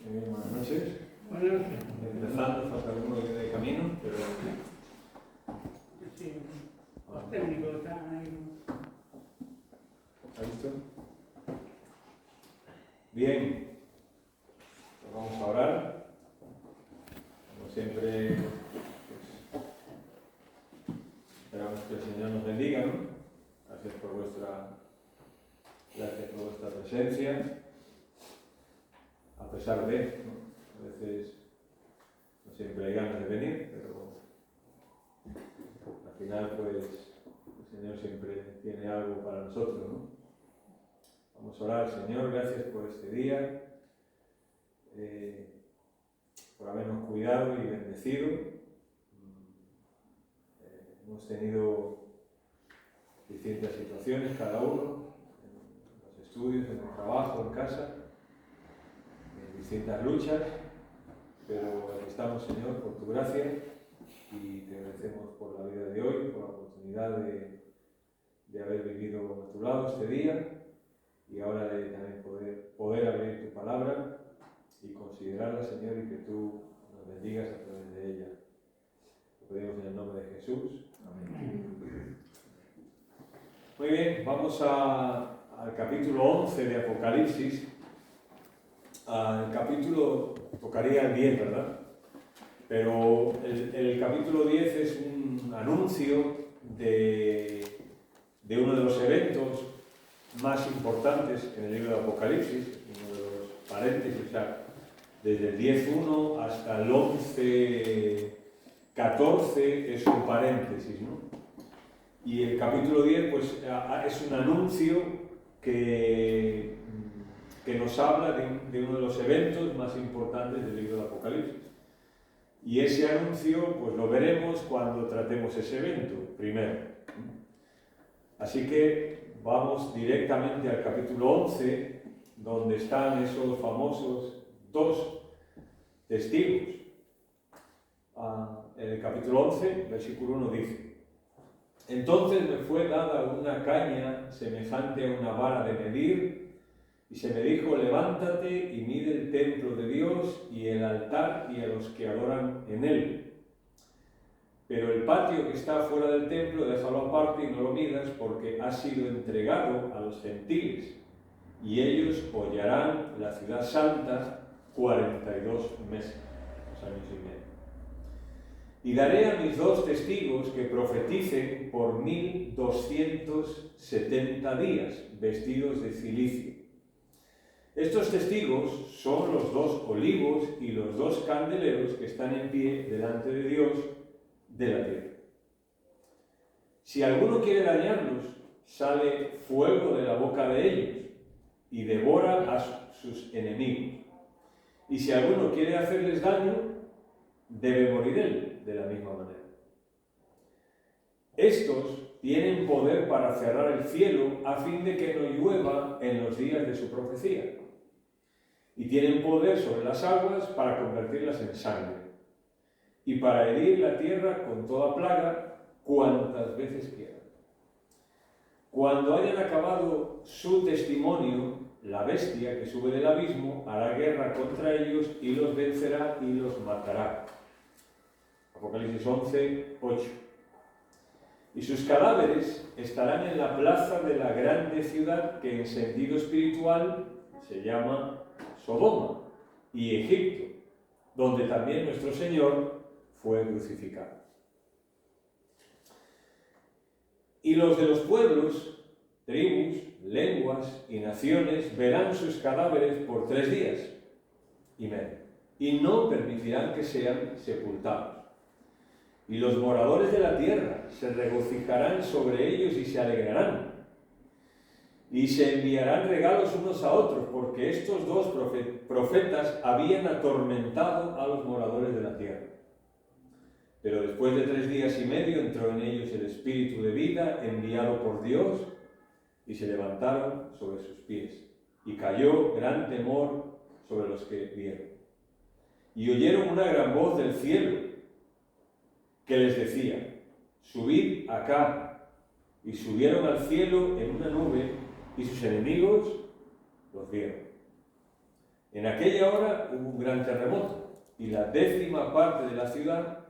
Buenas noches. Buenas noches. Empezando, falta alguno que viene de camino, pero... Sí, los técnicos están ahí. ¿Está listo? Bien. Pues vamos a orar. Como siempre, pues, esperamos que el Señor nos bendiga, ¿no? Gracias por vuestra presencia. A pesar de, ¿no? A veces no siempre hay ganas de venir, pero al final pues el Señor siempre tiene algo para nosotros, ¿no? Vamos a orar. Señor, gracias por este día, por habernos cuidado y bendecido. Hemos tenido distintas situaciones cada uno, en los estudios, en el trabajo, en casa, distintas luchas, pero aquí estamos, Señor, por tu gracia, y te agradecemos por la vida de hoy, por la oportunidad de haber vivido a tu lado este día, y ahora de también poder abrir tu palabra y considerarla, Señor, y que tú nos bendigas a través de ella. Lo pedimos en el nombre de Jesús. Amén. Muy bien, vamos al capítulo 11 de Apocalipsis. El capítulo tocaría el 10, ¿verdad? Pero el capítulo 10 es un anuncio de uno de los eventos más importantes en el libro de Apocalipsis, uno de los paréntesis, o sea, desde el 10.1 hasta el 11.14 es un paréntesis, ¿no? Y el capítulo 10 pues, es un anuncio que nos habla de uno de los eventos más importantes del libro de Apocalipsis. Y ese anuncio pues lo veremos cuando tratemos ese evento, primero. Así que vamos directamente al capítulo 11, donde están esos famosos dos testigos. En el capítulo 11, versículo 1 dice: Entonces me fue dada una caña semejante a una vara de medir, y se me dijo: levántate y mide el templo de Dios y el altar y a los que adoran en él. Pero el patio que está fuera del templo, déjalo aparte y no lo midas, porque ha sido entregado a los gentiles, y ellos hollarán la ciudad santa 42 meses, 2 años y medio. Y daré a mis dos testigos que profeticen por 1270 días, vestidos de cilicio. Estos testigos son los dos olivos y los dos candeleros que están en pie delante de Dios de la tierra. Si alguno quiere dañarlos, sale fuego de la boca de ellos y devora a sus enemigos. Y si alguno quiere hacerles daño, debe morir él de la misma manera. Estos tienen poder para cerrar el cielo a fin de que no llueva en los días de su profecía. Y tienen poder sobre las aguas para convertirlas en sangre, y para herir la tierra con toda plaga cuantas veces quieran. Cuando hayan acabado su testimonio, la bestia que sube del abismo hará guerra contra ellos y los vencerá y los matará. Apocalipsis 11, 8. Y sus cadáveres estarán en la plaza de la grande ciudad que en sentido espiritual se llama Sodoma y Egipto, donde también nuestro Señor fue crucificado. Y los de los pueblos, tribus, lenguas y naciones verán sus cadáveres por 3 días y medio, y no permitirán que sean sepultados. Y los moradores de la tierra se regocijarán sobre ellos y se alegrarán. Y se enviarán regalos unos a otros, porque estos dos profetas habían atormentado a los moradores de la tierra. Pero después de 3 días y medio entró en ellos el espíritu de vida enviado por Dios, y se levantaron sobre sus pies. Y cayó gran temor sobre los que vieron. Y oyeron una gran voz del cielo que les decía: subid acá. Y subieron al cielo en una nube, y sus enemigos los vieron. En aquella hora hubo un gran terremoto y la 10ª parte de la ciudad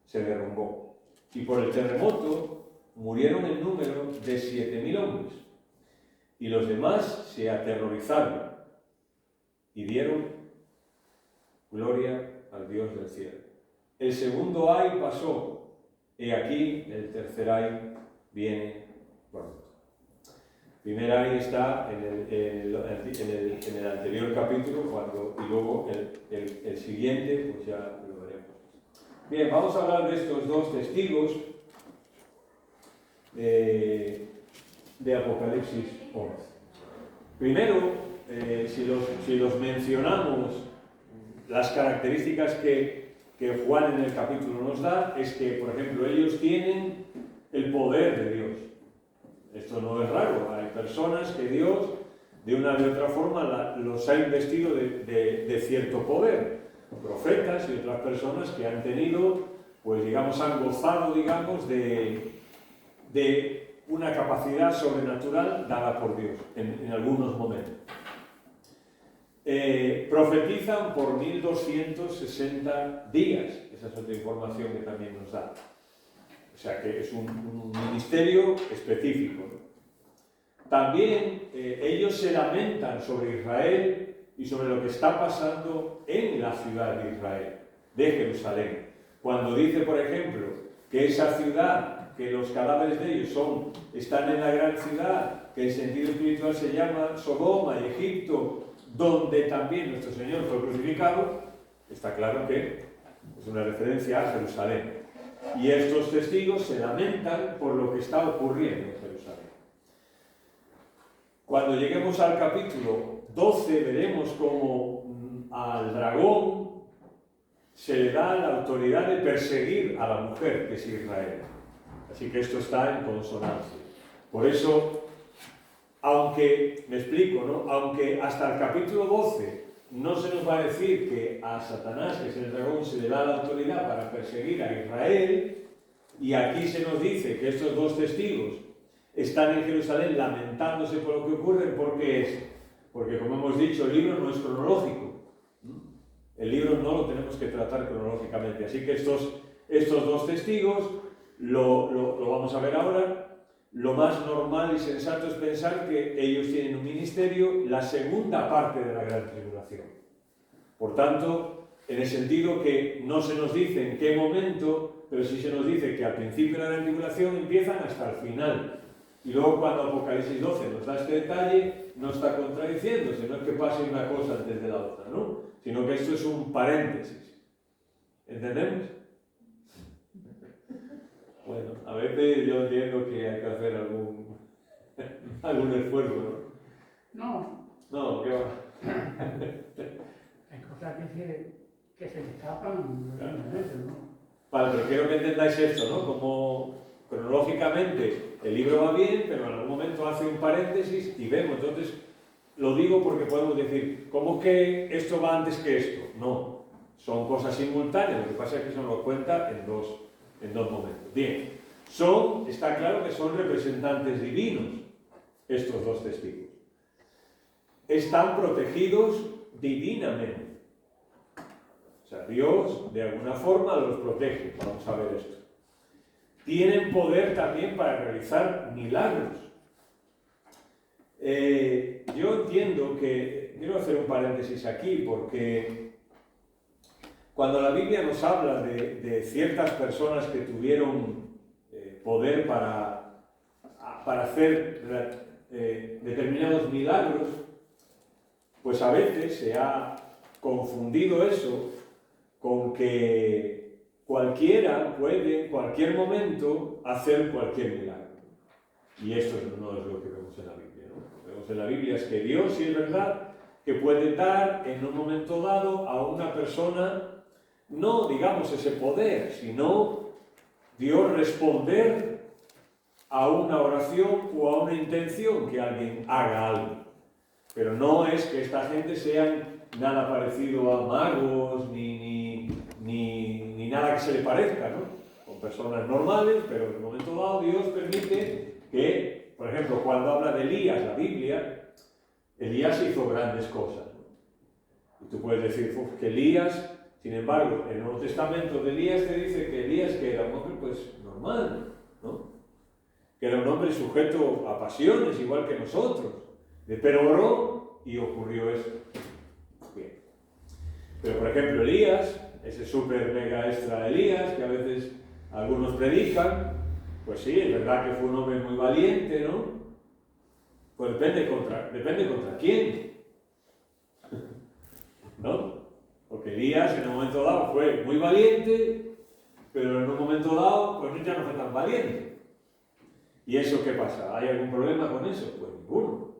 se derrumbó. Y por el terremoto murieron en número de 7.000 hombres. Y los demás se aterrorizaron y dieron gloria al Dios del cielo. El segundo ay pasó, y aquí el tercer ay viene pronto. El primer ay está en el anterior capítulo, y luego el siguiente, pues ya lo veremos. Bien, vamos a hablar de estos dos testigos de Apocalipsis 11. Primero, si los mencionamos, las características que Juan en el capítulo nos da es que, por ejemplo, ellos tienen el poder de Dios. Esto no es raro, hay personas que Dios, de una u otra forma, los ha investido de cierto poder. Profetas y otras personas que han tenido, pues digamos, han gozado, digamos, de una capacidad sobrenatural dada por Dios en algunos momentos. Profetizan por 1260 días, esa es otra información que también nos da. O sea que es un ministerio específico, ¿no? También ellos se lamentan sobre Israel y sobre lo que está pasando en la ciudad de Israel, de Jerusalén. Cuando dice, por ejemplo, que esa ciudad, que los cadáveres de ellos están en la gran ciudad, que en sentido espiritual se llama Sodoma y Egipto, donde también nuestro Señor fue crucificado, está claro que es una referencia a Jerusalén. Y estos testigos se lamentan por lo que está ocurriendo en Jerusalén. Cuando lleguemos al capítulo 12 veremos cómo al dragón se le da la autoridad de perseguir a la mujer, que es Israel. Así que esto está en consonancia. Por eso, aunque, me explico, ¿no? Aunque hasta el capítulo 12 no se nos va a decir que a Satanás, que es el dragón, se le da la autoridad para perseguir a Israel, y aquí se nos dice que estos dos testigos están en Jerusalén lamentándose por lo que ocurre. ¿Por qué es? Porque, como hemos dicho, el libro no es cronológico. El libro no lo tenemos que tratar cronológicamente. Así que estos dos testigos, lo vamos a ver ahora. Lo más normal y sensato es pensar que ellos tienen un ministerio, la segunda parte de la gran tribulación. Por tanto, en el sentido que no se nos dice en qué momento, pero sí se nos dice que al principio de la gran tribulación empiezan hasta el final. Y luego cuando Apocalipsis 12 nos da este detalle, no está contradiciéndose, no es que pase una cosa antes de la otra, ¿no? Sino que esto es un paréntesis. ¿Entendemos? Bueno, a veces yo entiendo que hay que hacer algún esfuerzo, ¿no? No, No, ¿qué va? hay cosas que se me escapan, ¿no? Vale, pero quiero que entendáis esto, ¿no? Como cronológicamente el libro va bien, pero en algún momento hace un paréntesis y vemos. Entonces, lo digo porque podemos decir, ¿cómo que esto va antes que esto? No, son cosas simultáneas, lo que pasa es que se nos cuenta en dos momentos. Bien, está claro que son representantes divinos estos dos testigos. Están protegidos divinamente. O sea, Dios de alguna forma los protege. Vamos a ver esto. Tienen poder también para realizar milagros. Yo entiendo que, quiero hacer un paréntesis aquí, porque cuando la Biblia nos habla de ciertas personas que tuvieron poder para hacer determinados milagros, pues a veces se ha confundido eso con que cualquiera puede en cualquier momento hacer cualquier milagro. Y esto no es lo que vemos en la Biblia, ¿no? Lo que vemos en la Biblia es que Dios, sí es verdad, que puede dar en un momento dado a una persona, no digamos ese poder, sino Dios responder a una oración o a una intención que alguien haga algo. Pero no es que esta gente sean nada parecido a magos ni nada que se le parezca, ¿no? Son personas normales, pero en un momento dado Dios permite que, por ejemplo, cuando habla de Elías, la Biblia, Elías hizo grandes cosas, ¿no? puedes decir, "Uf, que Elías", sin embargo, el Nuevo Testamento de Elías te dice que Elías, que era un hombre pues normal, ¿no? Que era un hombre sujeto a pasiones, igual que nosotros, pero oró y ocurrió eso. Bien. Pero por ejemplo Elías, ese súper mega extra Elías, que a veces algunos predican, pues sí, es verdad que fue un hombre muy valiente, ¿no? Pues depende contra quién, ¿no? Porque Elías en un momento dado fue muy valiente, pero en un momento dado pues ya no fue tan valiente. ¿Y eso qué pasa? ¿Hay algún problema con eso? Pues ninguno.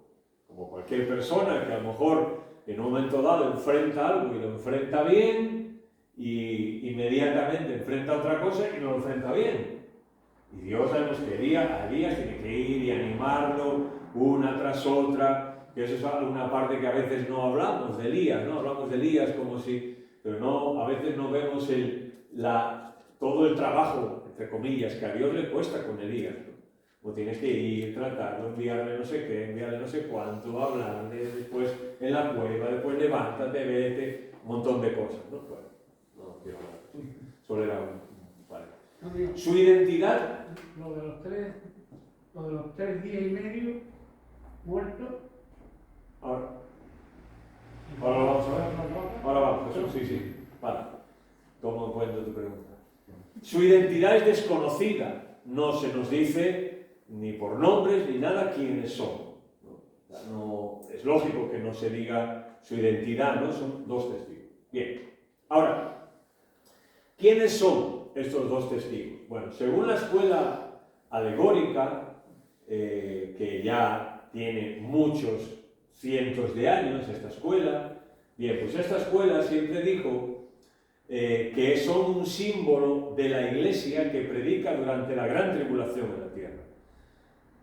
Como cualquier persona que a lo mejor en un momento dado enfrenta algo y lo enfrenta bien, y inmediatamente enfrenta otra cosa y no lo enfrenta bien. Y Dios sabemos que a Elías tiene que ir y animarlo una tras otra, que eso es una parte que a veces no hablamos de Elías, ¿no? Hablamos de Elías como si, pero no, a veces no vemos todo el trabajo, entre comillas, que a Dios le cuesta con Elías, ¿no? Como tienes que ir, tratarlo, enviarle no sé qué, enviarle no sé cuánto, hablarle, después en la cueva, después levántate, vete, un montón de cosas, ¿no? Bueno, no quiero hablar. Solo era vale. Su identidad. Lo de los 3 días y medio muertos. Ahora vamos a ver. Ahora vamos, eso sí. Vale. ¿Cómo encuentro tu pregunta? Su identidad es desconocida. No se nos dice ni por nombres ni nada quiénes son. No, es lógico que no se diga su identidad, ¿no? Son 2 testigos. Bien. Ahora, ¿quiénes son estos 2 testigos? Bueno, según la escuela alegórica, que ya tiene muchos cientos de años, esta escuela, bien, pues esta escuela siempre dijo que son un símbolo de la Iglesia que predica durante la gran tribulación en la tierra.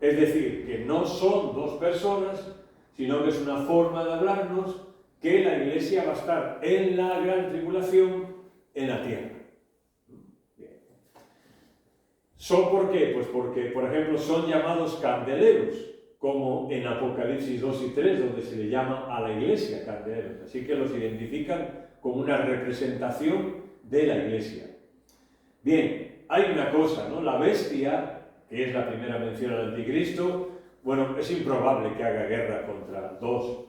Es decir, que no son 2 personas, sino que es una forma de hablarnos que la Iglesia va a estar en la gran tribulación en la tierra. Bien. ¿Son por qué? Pues porque, por ejemplo, son llamados candeleros, como en Apocalipsis 2 y 3, donde se le llama a la Iglesia candeleros. Así que los identifican como una representación de la Iglesia. Bien, hay una cosa, ¿no? La bestia, que es la primera mención al anticristo, bueno, es improbable que haga guerra contra 2,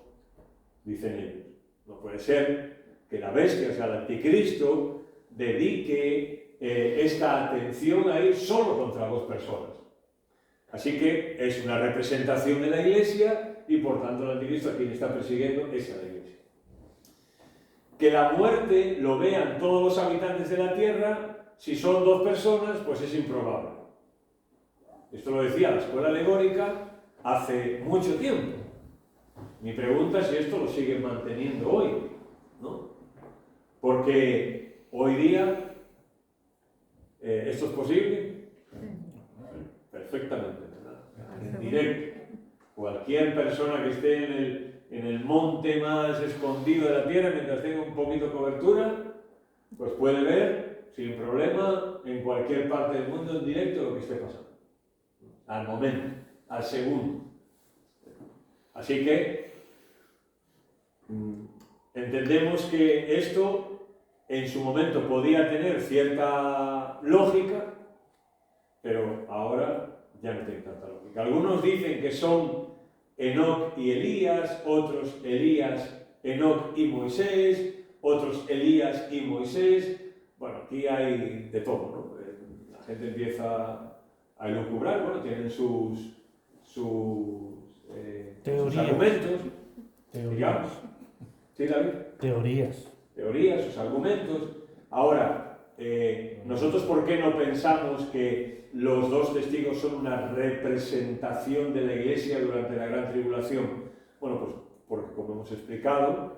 dicen ellos. No puede ser que la bestia, o sea, el anticristo, dedique esta atención a ir solo contra 2 personas. Así que es una representación de la Iglesia y por tanto el anticristo a quien está persiguiendo es a la Iglesia. Que la muerte lo vean todos los habitantes de la tierra, si son 2 personas, pues es improbable. Esto lo decía la escuela alegórica hace mucho tiempo. Mi pregunta es si esto lo siguen manteniendo hoy, ¿no? Porque hoy día esto es posible perfectamente, ¿verdad? En directo. Cualquier persona que esté en el monte más escondido de la tierra, mientras tenga un poquito de cobertura, pues puede ver sin problema en cualquier parte del mundo en directo lo que esté pasando. Al momento, al segundo. Así que entendemos que esto en su momento podía tener cierta lógica, pero ahora ya no tiene tanta lógica. Algunos dicen que son Enoc y Elías, otros Elías, Enoc y Moisés, otros Elías y Moisés. Bueno, aquí hay de todo, ¿no? La gente empieza a elucubrar, bueno, tienen sus argumentos, digamos. ¿Sí, David? Teorías, sus argumentos. Ahora, nosotros, ¿por qué no pensamos que los 2 testigos son una representación de la Iglesia durante la gran tribulación? Bueno, pues porque, como hemos explicado,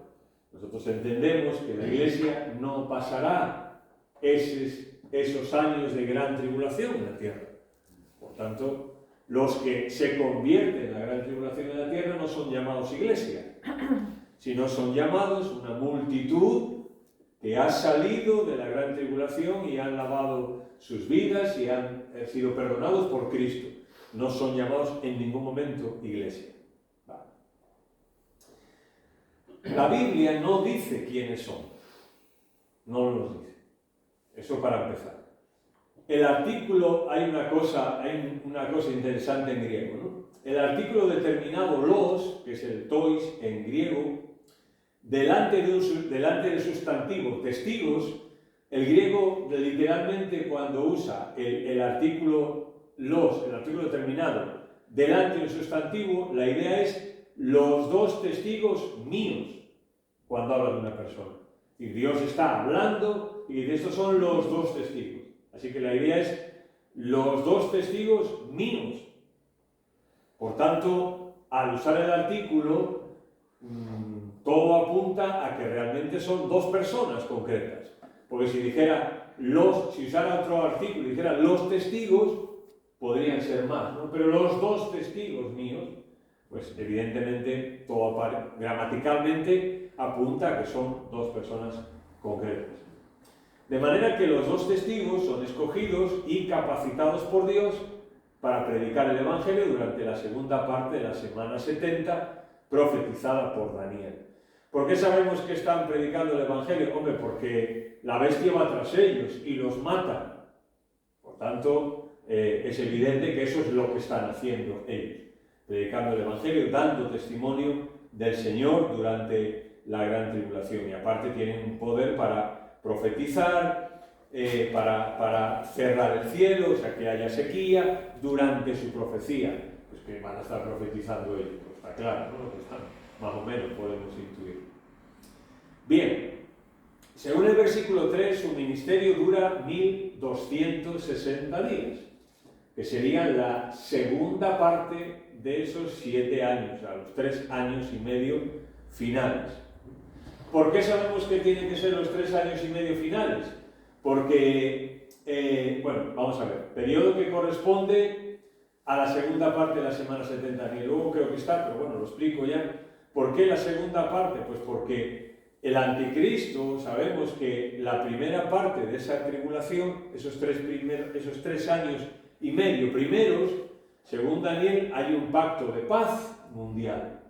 nosotros entendemos que la Iglesia no pasará esos años de gran tribulación en la tierra. Por tanto, los que se convierten en la gran tribulación en la tierra no son llamados Iglesia, sino son llamados una multitud que ha salido de la gran tribulación y han lavado sus vidas y han sido perdonados por Cristo. No son llamados en ningún momento Iglesia. Vale. La Biblia no dice quiénes son. No nos dice. Eso para empezar. El artículo, hay una cosa interesante en griego, ¿no? El artículo determinado los, que es el tois en griego, delante del sustantivo testigos, el griego literalmente cuando usa el artículo los, el artículo determinado, delante del sustantivo, la idea es los dos testigos míos, cuando habla de una persona. Y Dios está hablando y dice, estos son los dos testigos. Así que la idea es los dos testigos míos. Por tanto, al usar el artículo, todo apunta a que realmente son dos personas concretas. Porque si dijera si usara otro artículo y dijera los testigos, podrían ser más, ¿no? Pero los dos testigos míos, pues evidentemente todo gramaticalmente apunta a que son dos personas concretas. De manera que los dos testigos son escogidos y capacitados por Dios para predicar el Evangelio durante la segunda parte de la semana 70, profetizada por Daniel. ¿Por qué sabemos que están predicando el Evangelio? Hombre, porque la bestia va tras ellos y los mata. Por tanto, es evidente que eso es lo que están haciendo ellos, predicando el Evangelio, dando testimonio del Señor durante la gran tribulación. Y aparte tienen un poder para profetizar, para cerrar el cielo, o sea, que haya sequía durante su profecía. Pues que van a estar profetizando ellos, pues está claro, ¿no? Lo que están, más o menos podemos intuir. Bien, según el versículo 3, su ministerio dura 1260 días, que sería la segunda parte de esos 7 años, a los 3 años y medio finales. ¿Por qué sabemos que tienen que ser los 3 años y medio finales? Porque, bueno, vamos a ver, periodo que corresponde a la segunda parte de la semana 70, ni luego creo que está, pero bueno, lo explico ya. ¿Por qué la segunda parte? Pues porque el anticristo, sabemos que la primera parte de esa tribulación, esos 3 años y medio primeros, según Daniel, hay un pacto de paz mundial,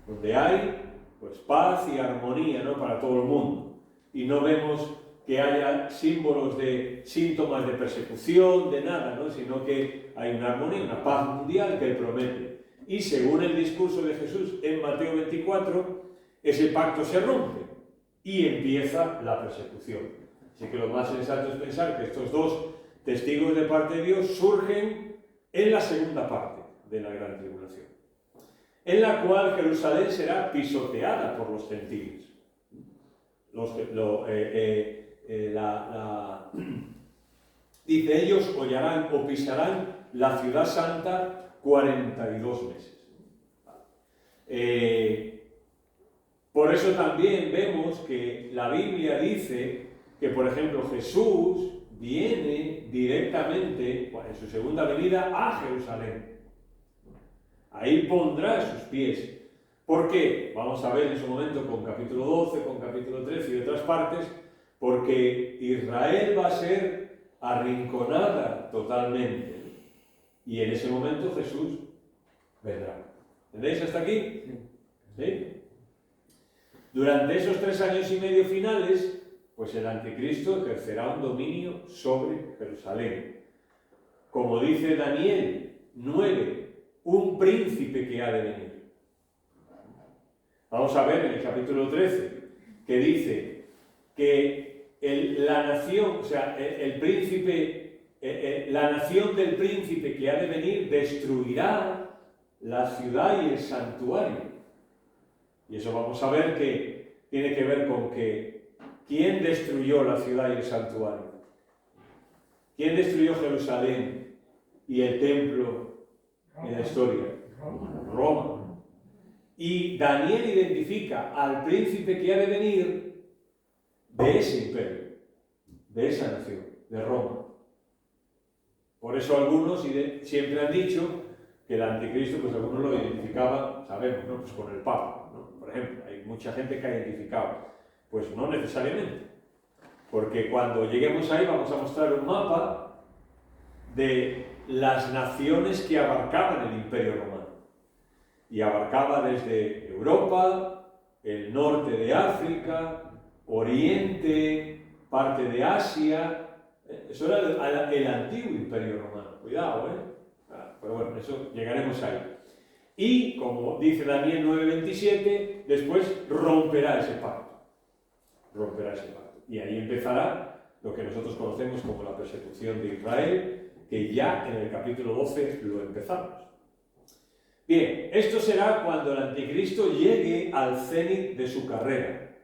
donde hay pues paz y armonía, ¿no?, para todo el mundo. Y no vemos que haya síntomas de persecución, de nada, ¿no?, sino que hay una armonía, una paz mundial que él promete. Y según el discurso de Jesús en Mateo 24, ese pacto se rompe y empieza la persecución. Así que lo más sensato es pensar que estos dos testigos de parte de Dios surgen en la segunda parte de la gran tribulación, en la cual Jerusalén será pisoteada por los gentiles. Dice, ellos hollarán o pisarán la ciudad santa 42 meses. Por eso también vemos que la Biblia dice que, por ejemplo, Jesús viene directamente en su segunda venida a Jerusalén. Ahí pondrá sus pies. ¿Por qué? Vamos a ver en su momento con capítulo 12, con capítulo 13 y otras partes, porque Israel va a ser arrinconada totalmente. Y en ese momento Jesús vendrá. ¿Entendéis hasta aquí? ¿Sí? Durante esos 3 años y medio finales, pues el anticristo ejercerá un dominio sobre Jerusalén. Como dice Daniel 9, un príncipe que ha de venir. Vamos a ver en el capítulo 13, que dice que la nación del príncipe que ha de venir destruirá la ciudad y el santuario. Y eso vamos a ver que tiene que ver con que ¿quién destruyó la ciudad y el santuario? ¿Quién destruyó Jerusalén y el templo en la historia? Roma. Y Daniel identifica al príncipe que ha de venir de ese imperio, de esa nación, de Roma. Por eso algunos siempre han dicho que el anticristo, pues algunos lo identificaban, sabemos, ¿no?, pues con el Papa, ¿no? Por ejemplo, hay mucha gente que ha identificado. Pues no necesariamente, porque cuando lleguemos ahí vamos a mostrar un mapa de las naciones que abarcaban el Imperio Romano. Y abarcaba desde Europa, el norte de África, Oriente, parte de Asia. Eso era el antiguo imperio romano. Cuidado, pero bueno, eso llegaremos ahí. Y, como dice Daniel 9:27, después romperá ese pacto. Romperá ese pacto. Y ahí empezará lo que nosotros conocemos como la persecución de Israel, que ya en el capítulo 12 lo empezamos. Bien, esto será cuando el anticristo llegue al cenit de su carrera.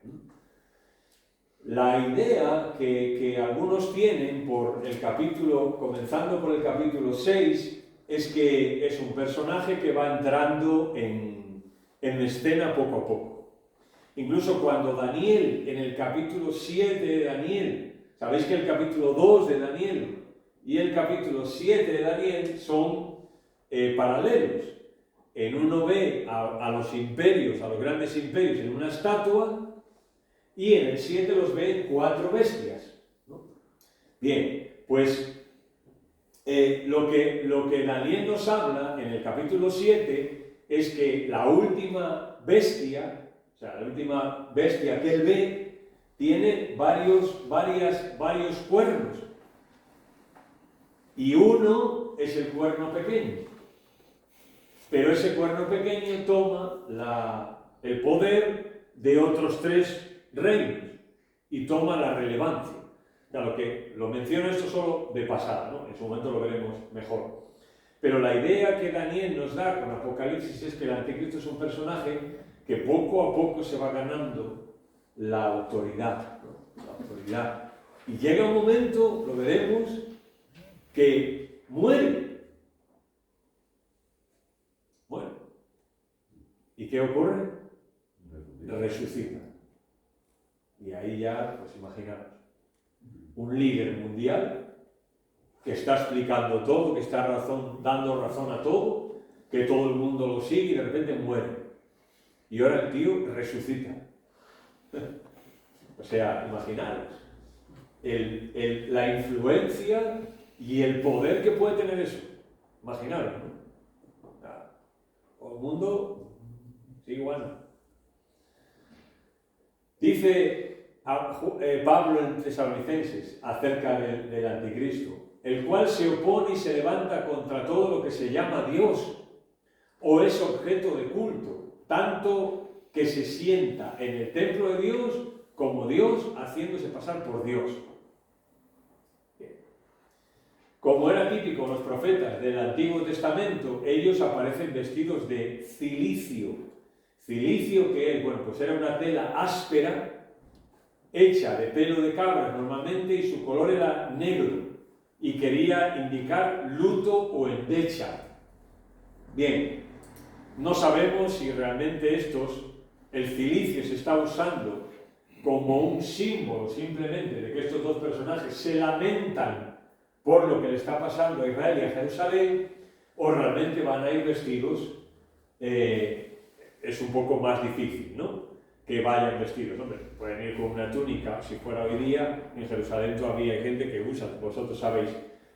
La idea que algunos tienen por el capítulo, comenzando por el capítulo 6, es que es un personaje que va entrando en escena poco a poco. Incluso cuando Daniel, en el capítulo 7 de Daniel, sabéis que el capítulo 2 de Daniel y el capítulo 7 de Daniel son paralelos. En uno ve a los imperios, a los grandes imperios en una estatua, y en el 7 los ve en 4 bestias, ¿no? Bien, pues lo que Daniel nos habla en el capítulo 7 es que la última bestia, o sea, la última bestia que él ve, tiene varios cuernos. Y uno es el cuerno pequeño. Pero ese cuerno pequeño toma el poder de otros 3 reinos y toma la relevancia. Claro que lo menciono esto solo de pasada, ¿no? En su momento lo veremos mejor. Pero la idea que Daniel nos da con Apocalipsis es que el anticristo es un personaje que poco a poco se va ganando la autoridad, ¿no? La autoridad. Y llega un momento, lo veremos, que muere. Bueno, ¿y qué ocurre? Resucita. Y ahí ya, pues imaginaros, un líder mundial que está explicando todo, que está dando razón a todo, que todo el mundo lo sigue y de repente muere. Y ahora el tío resucita. O sea, imaginaros la influencia y el poder que puede tener eso. Imaginaros, ¿no? El mundo sigue igual. Dice Pablo en Tesalonicenses acerca del anticristo, el cual se opone y se levanta contra todo lo que se llama Dios o es objeto de culto, tanto que se sienta en el templo de Dios como Dios haciéndose pasar por Dios. Como era típico los profetas del Antiguo Testamento, ellos aparecen vestidos de cilicio. Cilicio, que es, bueno, pues era una tela áspera, hecha de pelo de cabra normalmente, y su color era negro, y quería indicar luto o endecha. Bien, no sabemos si realmente el cilicio se está usando como un símbolo simplemente de que estos 2 personajes se lamentan por lo que le está pasando a Israel y a Jerusalén, o realmente van a ir vestidos. Es un poco más difícil, ¿no? Que vayan vestidos. Hombre, pueden ir con una túnica, si fuera hoy día, en Jerusalén todavía hay gente que usa, vosotros sabéis.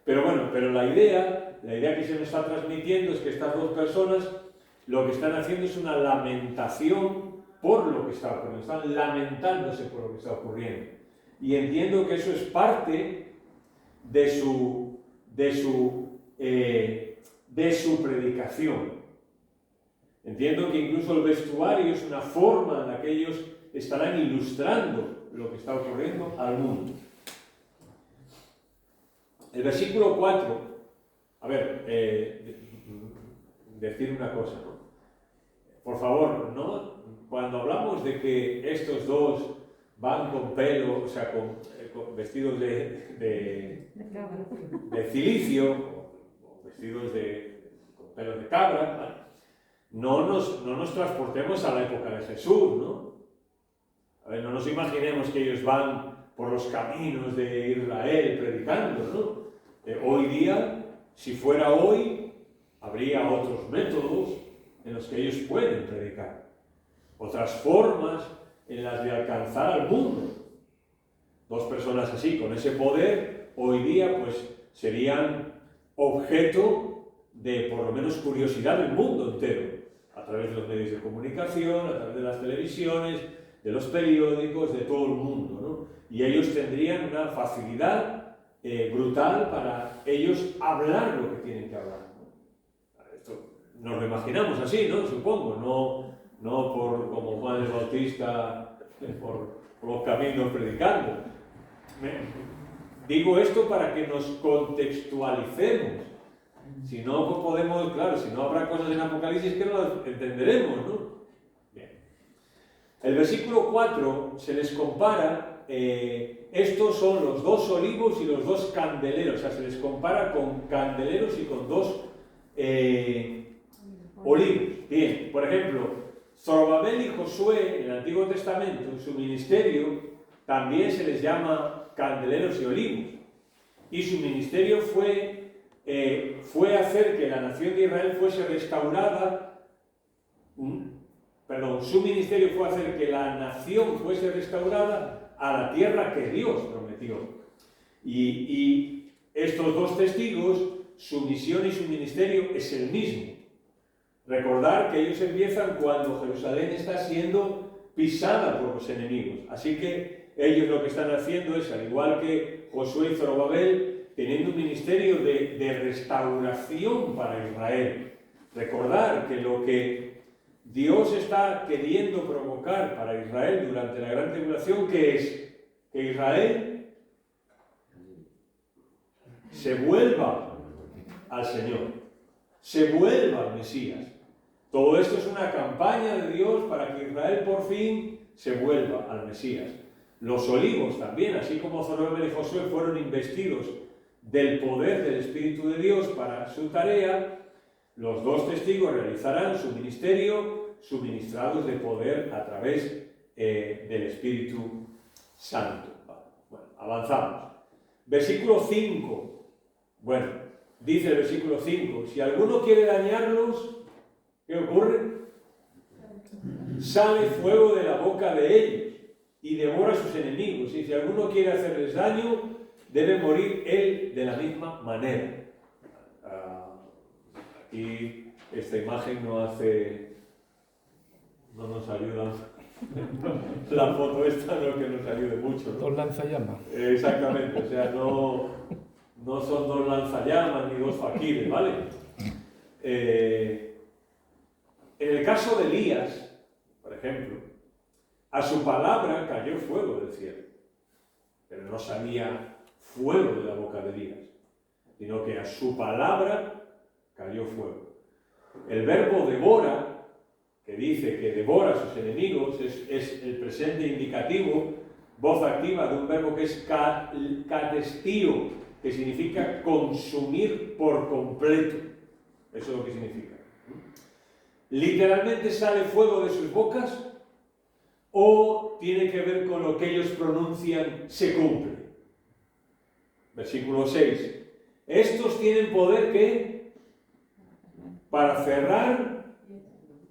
Pero bueno, la idea que se nos está transmitiendo es que estas 2 personas lo que están haciendo es una lamentación por lo que está ocurriendo, están lamentándose por lo que está ocurriendo. Y entiendo que eso es parte de su predicación. Entiendo que incluso el vestuario es una forma en la que ellos estarán ilustrando lo que está ocurriendo al mundo. El versículo 4, a ver, decir una cosa, ¿no? Por favor, ¿no? Cuando hablamos de que estos 2 van con pelo, o sea, con vestidos de cilicio, o vestidos con pelos de cabra, ¿vale? No nos transportemos a la época de Jesús, ¿no? A ver, no nos imaginemos que ellos van por los caminos de Israel predicando, ¿no? Hoy día, si fuera hoy, habría otros métodos en los que ellos pueden predicar, otras formas en las de alcanzar al mundo. 2 personas así, con ese poder, hoy día pues serían objeto de por lo menos curiosidad del mundo entero, a través de los medios de comunicación, a través de las televisiones, de los periódicos, de todo el mundo, ¿no? Y ellos tendrían una facilidad brutal para ellos hablar lo que tienen que hablar, ¿no? Esto nos lo imaginamos así, ¿no? Supongo, no por como Juan el Bautista, por los caminos predicando. Digo esto para que nos contextualicemos. Si no podemos, claro, si no habrá cosas en Apocalipsis que no las entenderemos, ¿no? Bien. El versículo 4 se les compara, estos son los dos olivos y los dos candeleros, o sea, se les compara con candeleros y con dos olivos. Bien, por ejemplo, Zorobabel y Josué en el Antiguo Testamento, en su ministerio, también se les llama candeleros y olivos. Y su ministerio fue hacer que la nación de Israel fuese restaurada. Su ministerio fue hacer que la nación fuese restaurada a la tierra que Dios prometió. Y estos dos testigos, su misión y su ministerio es el mismo. Recordar que ellos empiezan cuando Jerusalén está siendo pisada por los enemigos. Así que ellos lo que están haciendo es, al igual que Josué y Zorobabel, teniendo un ministerio de restauración para Israel. Recordar que lo que Dios está queriendo provocar para Israel durante la gran tribulación, que es que Israel se vuelva al Señor, se vuelva al Mesías. Todo esto es una campaña de Dios para que Israel por fin se vuelva al Mesías. Los olivos también, así como Zorobabel y Josué fueron investidos del poder del Espíritu de Dios para su tarea, los dos testigos realizarán su ministerio suministrados de poder a través del Espíritu Santo. Bueno, avanzamos. Versículo 5. Bueno, dice el versículo 5, si alguno quiere dañarlos, ¿qué ocurre? Sale fuego de la boca de ellos y devora a sus enemigos. Y si alguno quiere hacerles daño, debe morir él de la misma manera. Aquí esta imagen no nos ayuda. La foto esta no es que nos ayude mucho, ¿no? Dos lanzallamas. Exactamente, o sea, no son dos lanzallamas ni dos faquires, ¿vale? En el caso de Elías, por ejemplo, a su palabra cayó fuego del cielo, pero no salía fuego de la boca de Elías, sino que a su palabra cayó fuego. El verbo devora, que dice que devora a sus enemigos, es el presente indicativo, voz activa de un verbo que es katestío, que significa consumir por completo. Eso es lo que significa. ¿Literalmente sale fuego de sus bocas? ¿O tiene que ver con lo que ellos pronuncian se cumple? Versículo 6. Estos tienen poder, ¿qué? Para cerrar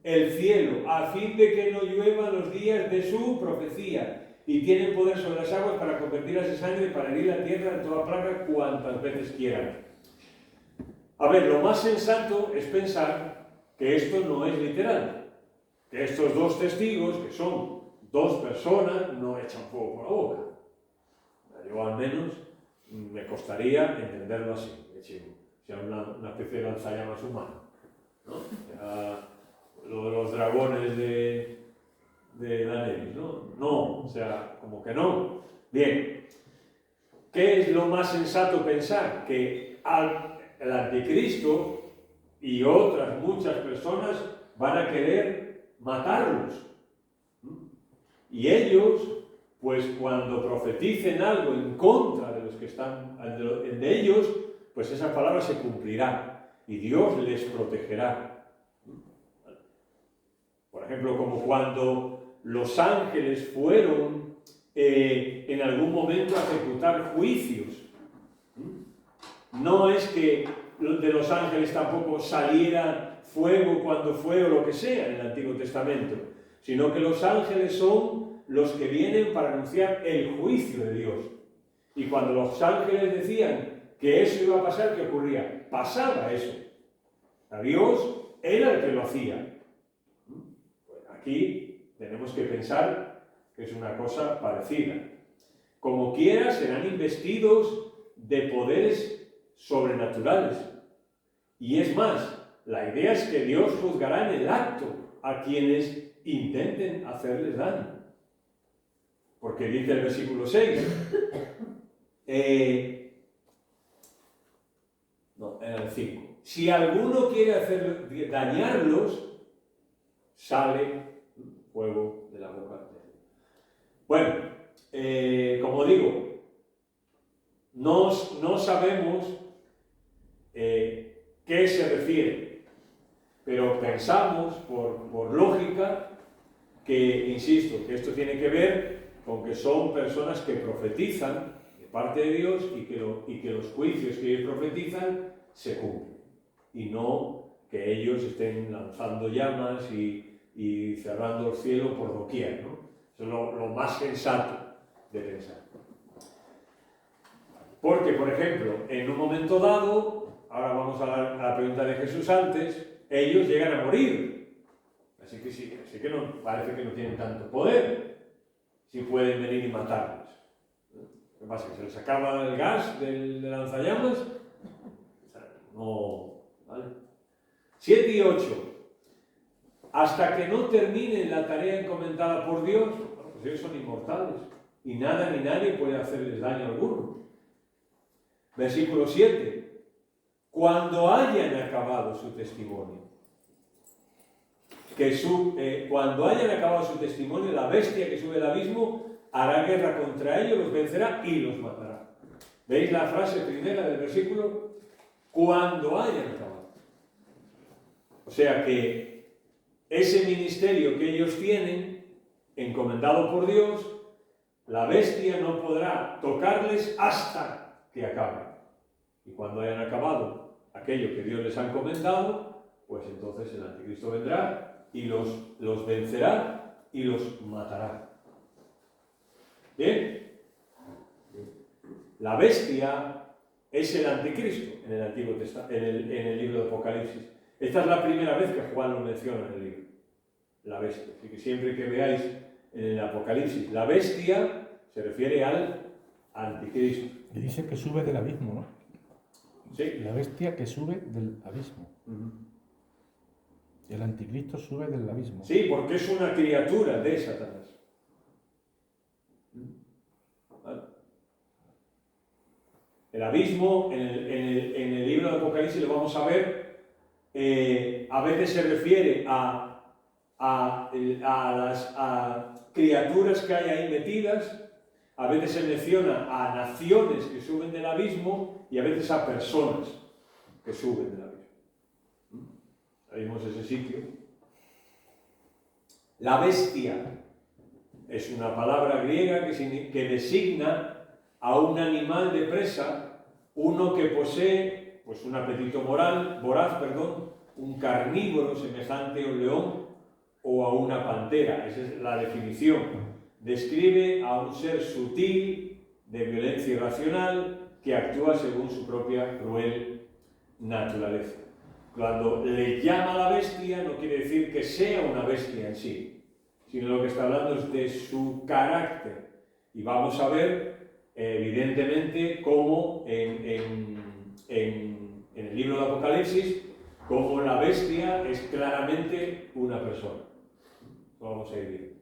el cielo, a fin de que no llueva los días de su profecía. Y tienen poder sobre las aguas para convertirlas en sangre, para herir la tierra en toda plaga cuantas veces quieran. A ver, lo más sensato es pensar que esto no es literal. Que estos dos testigos, que son dos personas, no echan fuego por la boca. Yo al menos me costaría entenderlo así. Sea una especie de lanzallamas humano, ¿no? Lo de los dragones de Daenerys, ¿no? No, o sea, como que no. Bien, ¿qué es lo más sensato pensar? Que el anticristo y otras muchas personas van a querer matarlos. Y ellos, pues cuando profeticen algo en contra de los que están de ellos, pues esa palabra se cumplirá y Dios les protegerá. Por ejemplo, como cuando los ángeles fueron en algún momento a ejecutar juicios. No es que de los ángeles tampoco saliera fuego cuando fue o lo que sea en el Antiguo Testamento, sino que los ángeles son los que vienen para anunciar el juicio de Dios. Y cuando los ángeles decían que eso iba a pasar, ¿qué ocurría? Pasaba eso. A Dios era el que lo hacía. aquí tenemos que pensar que es una cosa parecida. Como quiera, serán investidos de poderes sobrenaturales. Y es más, la idea es que Dios juzgará en el acto a quienes intenten hacerles daño. Porque dice el versículo 6, era el 5. Si alguno quiere dañarlos, sale fuego de la boca de él. Bueno, como digo, no sabemos qué se refiere, pero pensamos por lógica que, insisto, que esto tiene que ver con que son personas que profetizan de parte de Dios y que los juicios que ellos profetizan se cumplen, y no que ellos estén lanzando llamas y cerrando el cielo por doquier, ¿no? Eso es lo más sensato de pensar. Porque, por ejemplo, en un momento dado, ahora vamos a la pregunta de Jesús antes, ellos llegan a morir. Así que no, parece que no tienen tanto poder, si pueden venir y matarlos. ¿Qué pasa? ¿Que se les acaba el gas del lanzallamas? O sea, no, ¿vale? 7 y 8. Hasta que no terminen la tarea encomendada por Dios, pues ellos son inmortales y nada ni nadie puede hacerles daño alguno. Versículo 7. Cuando hayan acabado su testimonio, cuando hayan acabado su testimonio, la bestia que sube del abismo hará guerra contra ellos, los vencerá y los matará. ¿Veis la frase primera del versículo? Cuando hayan acabado. O sea que ese ministerio que ellos tienen, encomendado por Dios, la bestia no podrá tocarles hasta que acaben. Y cuando hayan acabado aquello que Dios les ha encomendado, pues entonces el anticristo vendrá y los vencerá y los matará. ¿Bien? La bestia es el anticristo en el Antiguo Testamento, en el libro de Apocalipsis. Esta es la primera vez que Juan lo menciona en el libro, la bestia. Así que siempre que veáis en el Apocalipsis la bestia, se refiere al anticristo. Y dice que sube del abismo, ¿no? Sí. La bestia que sube del abismo. El anticristo sube del abismo. Sí, porque es una criatura de Satanás. ¿Vale? El abismo, en el libro de Apocalipsis lo vamos a ver, a veces se refiere a criaturas que hay ahí metidas, a veces se menciona a naciones que suben del abismo y a veces a personas que suben del abismo. Vimos ese sitio. La bestia es una palabra griega que designa a un animal de presa, uno que posee pues, un apetito voraz, un carnívoro semejante a un león o a una pantera. Esa es la definición. Describe a un ser sutil, de violencia irracional, que actúa según su propia cruel naturaleza. Cuando le llama a la bestia, no quiere decir que sea una bestia en sí, sino lo que está hablando es de su carácter. Y vamos a ver, evidentemente, cómo en el libro de Apocalipsis, cómo la bestia es claramente una persona. Lo vamos a ir viendo.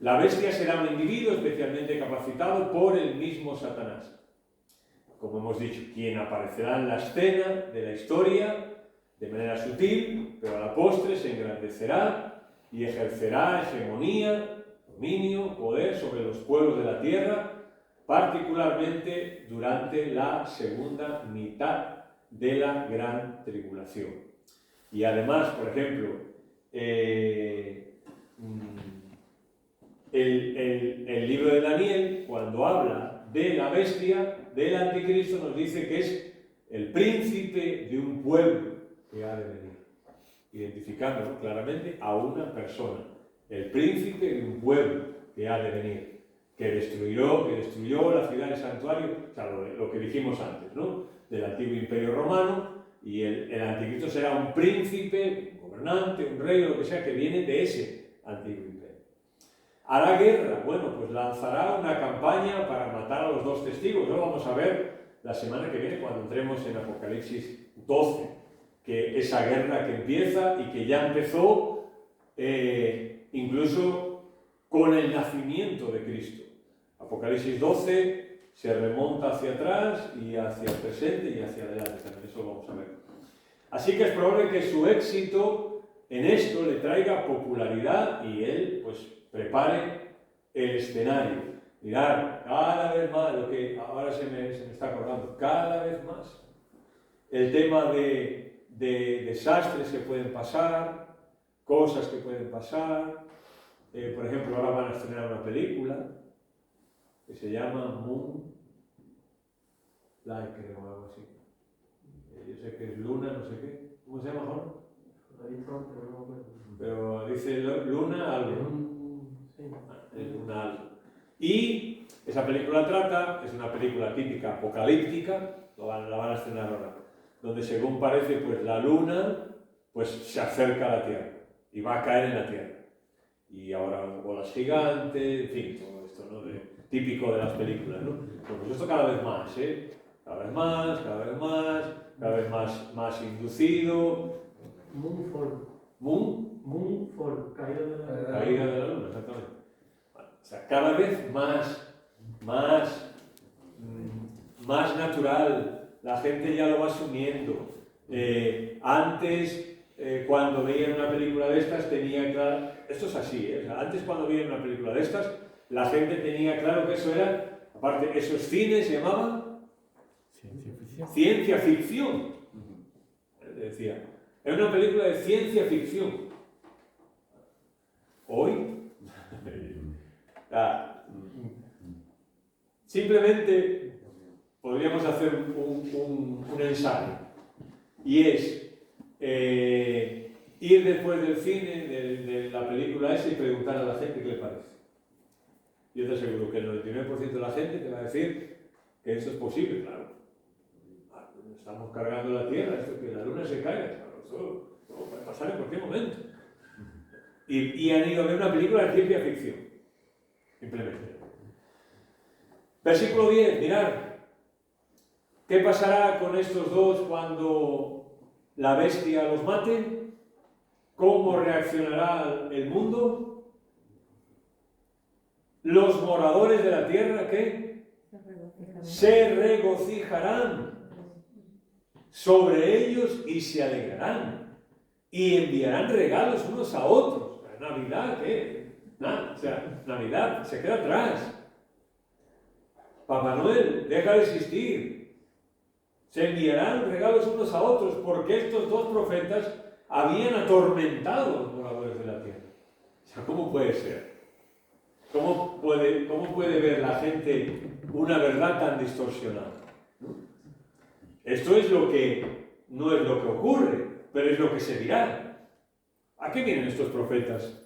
La bestia será un individuo especialmente capacitado por el mismo Satanás. Como hemos dicho, quien aparecerá en la escena de la historia de manera sutil, pero a la postre se engrandecerá y ejercerá hegemonía, dominio, poder sobre los pueblos de la tierra, particularmente durante la segunda mitad de la gran tribulación. Y además, por ejemplo, el libro de Daniel, cuando habla de la bestia, del anticristo, nos dice que es el príncipe de un pueblo que ha de venir, identificando claramente a una persona, el príncipe de un pueblo que ha de venir, que destruyó la ciudad del santuario, o sea, lo que dijimos antes, ¿no? Del antiguo imperio romano, y el anticristo será un príncipe, un gobernante, un rey, o lo que sea, que viene de ese antiguo imperio. Hará guerra, bueno, pues lanzará una campaña para matar a los 2 testigos. Lo vamos a ver la semana que viene cuando entremos en Apocalipsis 12, que esa guerra que empieza y que ya empezó incluso con el nacimiento de Cristo. Apocalipsis 12 se remonta hacia atrás y hacia el presente y hacia adelante, también eso lo vamos a ver. Así que es probable que su éxito en esto le traiga popularidad y él pues prepare el escenario. Mirad, cada vez más, lo que ahora se me está acordando, cada vez más, el tema de desastres que pueden pasar, cosas que pueden pasar. Por ejemplo, ahora van a estrenar una película que se llama Moonlight, creo, o algo así. Yo sé que es Luna, no sé qué. ¿Cómo se llama ahora? Pero dice Luna algo, ¿no? Es Luna algo. Y esa película trata, es una película típica apocalíptica, la van a estrenar ahora, donde según parece, pues la Luna pues se acerca a la Tierra y va a caer en la Tierra. Y ahora bolas gigantes, en fin, todo esto, ¿no? Típico de las películas, ¿no? Pues esto cada vez más, cada vez más, cada vez más, cada vez más inducido. Moonfall, caída de la Caída de la Luna, exactamente. O sea, cada vez más natural, la gente ya lo va asumiendo. Antes, cuando veían una película de estas, tenía claro, esto es así, o sea, antes cuando veían una película de estas, la gente tenía claro que eso era, aparte, eso es cine, se llamaba ciencia ficción. Decía, es una película de ciencia ficción. Hoy, simplemente podríamos hacer un ensayo, y es ir después del cine, de la película esa, y preguntar a la gente qué le parece. Yo te aseguro que el 99% de la gente te va a decir que eso es posible, claro. Estamos cargando la Tierra, esto que la Luna se caiga, claro, eso puede pasar en cualquier momento. Y han ido a ver una película de ciencia ficción, simplemente. Versículo 10, mirad. ¿Qué pasará con estos dos cuando la bestia los mate? ¿Cómo reaccionará el mundo? Los moradores de la tierra, ¿qué? Se regocijarán sobre ellos y se alegrarán y enviarán regalos unos a otros. Navidad, ¿qué? Nada, o sea, Navidad se queda atrás. Papá Noel deja de existir. Se enviarán regalos unos a otros porque estos 2 profetas habían atormentado a los moradores de la tierra. O sea, ¿cómo puede ser? ¿Cómo puede ver la gente una verdad tan distorsionada? Esto es lo que no es lo que ocurre, pero es lo que se dirá. ¿A qué vienen estos profetas?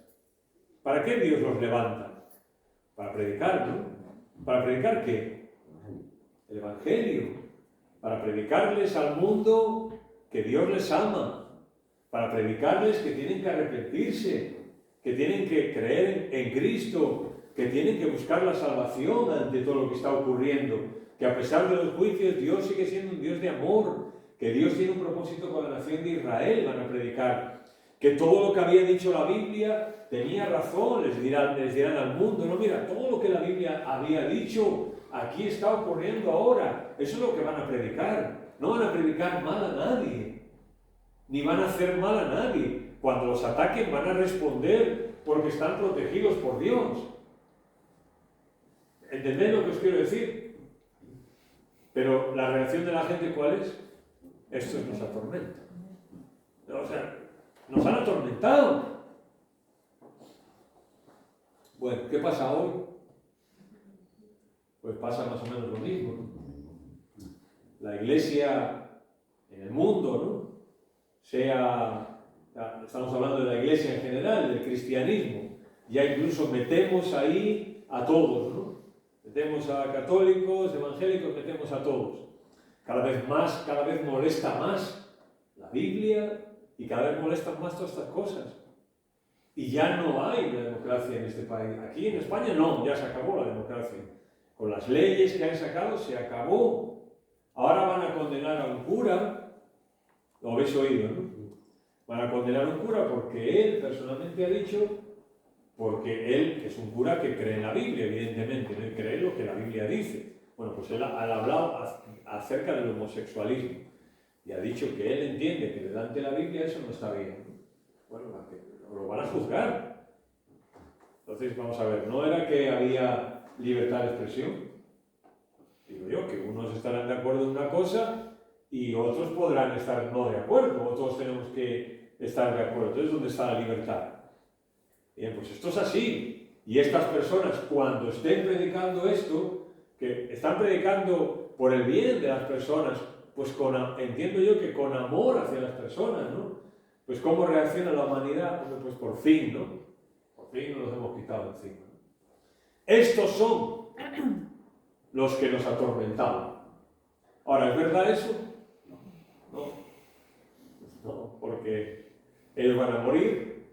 ¿Para qué Dios los levanta? Para predicar, ¿no? ¿Para predicar qué? El Evangelio. Para predicarles al mundo que Dios les ama. Para predicarles que tienen que arrepentirse, que tienen que creer en Cristo, que tienen que buscar la salvación ante todo lo que está ocurriendo, que a pesar de los juicios Dios sigue siendo un Dios de amor, que Dios tiene un propósito con la nación de Israel, van a predicar, que todo lo que había dicho la Biblia tenía razón, les dirán al mundo, no, mira, todo lo que la Biblia había dicho, aquí está ocurriendo ahora, eso es lo que van a predicar, no van a predicar mal a nadie, ni van a hacer mal a nadie, cuando los ataquen van a responder porque están protegidos por Dios. ¿Entendéis lo que os quiero decir? Pero la reacción de la gente, ¿cuál es? Esto nos atormenta. O sea, nos han atormentado. Bueno, ¿qué pasa hoy? Pues pasa más o menos lo mismo, ¿no? La iglesia en el mundo, ¿no? Estamos hablando de la iglesia en general, del cristianismo. Ya incluso metemos ahí a todos, ¿no? Metemos a católicos, evangélicos, metemos a todos. Cada vez molesta más la Biblia y cada vez molestan más todas estas cosas. Y ya no hay una democracia en este país. Aquí en España no, ya se acabó la democracia. Con las leyes que han sacado se acabó. Ahora van a condenar a un cura, lo habéis oído, ¿no? Van a condenar a un cura porque él personalmente ha dicho, porque él es un cura que cree en la Biblia, evidentemente, no cree lo que la Biblia dice. Bueno, pues él ha hablado acerca del homosexualismo y ha dicho que él entiende que delante de la Biblia eso no está bien. Bueno, lo van a juzgar. Entonces, vamos a ver, ¿no era que había libertad de expresión? Digo yo, que unos estarán de acuerdo en una cosa y otros podrán estar no de acuerdo, o todos tenemos que estar de acuerdo. Entonces, ¿dónde está la libertad? Bien, pues esto es así. Y estas personas, cuando estén predicando esto, que están predicando por el bien de las personas, pues entiendo yo que con amor hacia las personas, ¿no? Pues ¿cómo reacciona la humanidad? Pues por fin, ¿no? Por fin nos los hemos quitado encima. Estos son los que nos atormentaban. Ahora, ¿es verdad eso? No. No, porque ellos van a morir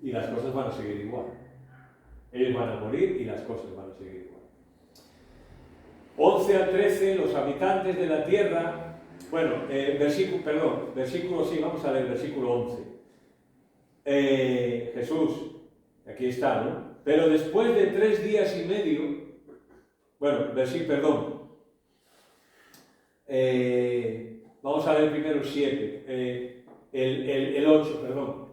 y las cosas van a seguir igual. Ellos van a morir y las cosas van a seguir igual. 11 al 13, los habitantes de la tierra. Bueno, versículo, sí, vamos a leer el versículo 11. Jesús, aquí está, ¿no? Pero después de 3 días y medio, vamos a leer primero el 7, el 8, perdón.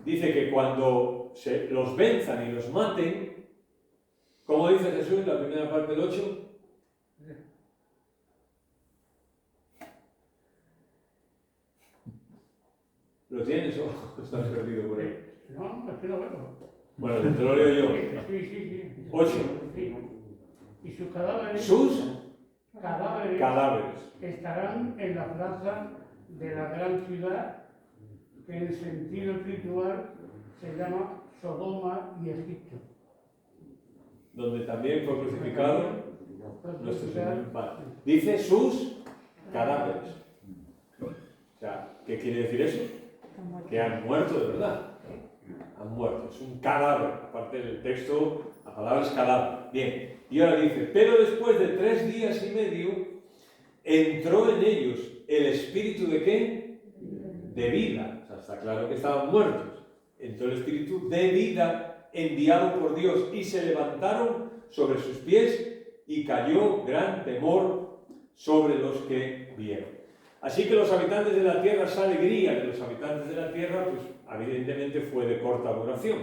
Dice que cuando los venzan y los maten, ¿cómo dice Jesús la primera parte del 8? ¿Lo tienes o estás perdido por ahí? No, es que no veo. Bueno, te lo leo yo. Sí. 8. Sí. Y sus cadáveres. Sus cadáveres estarán en la plaza de la gran ciudad, que en sentido espiritual se llama Sodoma y Egipto. Donde también fue crucificado nuestro Señor. Vale. Dice sus cadáveres. O sea, ¿qué quiere decir eso? Que han muerto de verdad. Han muerto. Es un cadáver. Aparte del texto, la palabra es cadáver. Bien. Y ahora dice, pero después de 3 días y medio, entró en ellos el espíritu de ¿qué? De vida. O sea, está claro que estaban muertos. Entró el espíritu de vida enviado por Dios y se levantaron sobre sus pies y cayó gran temor sobre los que vieron. Así que los habitantes de la tierra, esa alegría de los habitantes de la tierra, pues evidentemente fue de corta duración,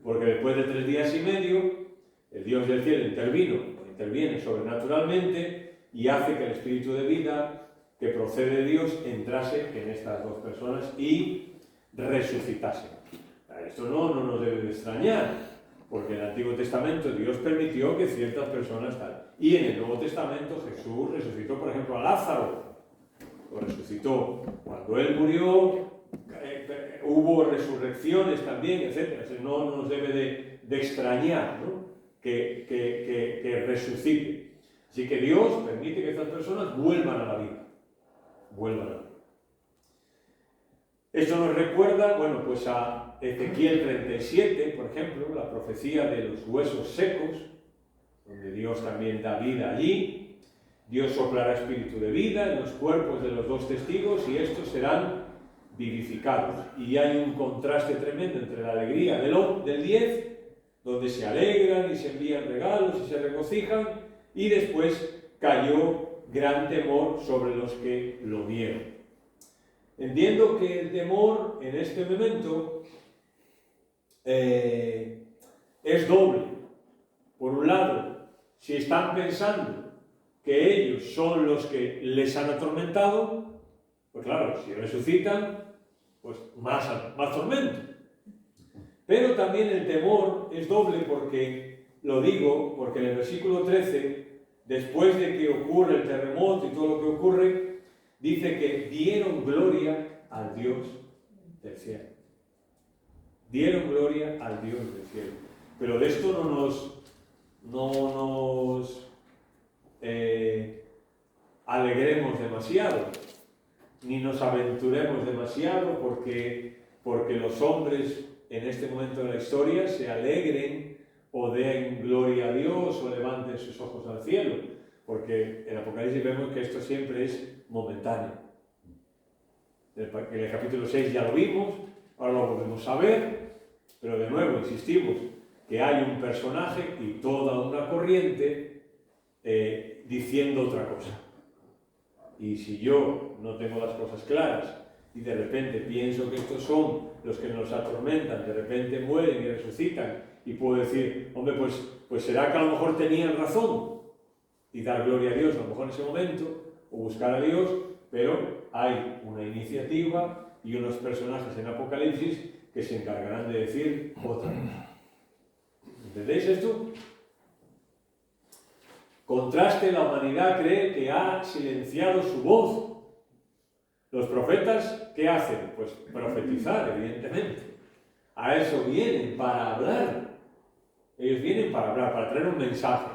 porque después de 3 días y medio, el Dios del cielo interviene sobrenaturalmente y hace que el espíritu de vida que procede de Dios entrase en estas 2 personas y resucitase. Esto no nos debe de extrañar, porque en el Antiguo Testamento Dios permitió que ciertas personas tal. Y en el Nuevo Testamento Jesús resucitó, por ejemplo, a Lázaro. Lo resucitó. Cuando él murió, hubo resurrecciones también, etc. No nos debe de extrañar, ¿no? que resucite. Así que Dios permite que estas personas vuelvan a la vida. Vuelvan a la vida. Esto nos recuerda, bueno, pues a Ezequiel 37, por ejemplo, la profecía de los huesos secos, donde Dios también da vida allí. Dios soplará espíritu de vida en los cuerpos de los 2 testigos y estos serán vivificados. Y hay un contraste tremendo entre la alegría del 10, donde se alegran y se envían regalos y se regocijan, y después cayó gran temor sobre los que lo vieron. Entiendo que el temor en este momento es doble. Por un lado, si están pensando que ellos son los que les han atormentado, pues claro, si resucitan, pues más tormento. Pero también el temor es doble porque, lo digo, porque en el versículo 13, después de que ocurre el terremoto y todo lo que ocurre, dice que dieron gloria al Dios del cielo. Dieron gloria al Dios del cielo. Pero de esto no nos alegremos demasiado, ni nos aventuremos demasiado, porque los hombres en este momento de la historia se alegren o den gloria a Dios o levanten sus ojos al cielo, porque en Apocalipsis vemos que esto siempre es momentáneo. En el capítulo 6 ya lo vimos, ahora lo volvemos a ver, pero de nuevo insistimos que hay un personaje y toda una corriente diciendo otra cosa. Y si yo no tengo las cosas claras y de repente pienso que estos son los que nos atormentan, de repente mueren y resucitan, y puedo decir, hombre, pues será que a lo mejor tenían razón, y dar gloria a Dios a lo mejor en ese momento, o buscar a Dios, pero hay una iniciativa y unos personajes en Apocalipsis que se encargarán de decir otra cosa. ¿Entendéis esto? Contraste, la humanidad cree que ha silenciado su voz. Los profetas, ¿qué hacen? Pues profetizar, evidentemente. A eso vienen, para hablar. Ellos vienen para hablar, para traer un mensaje.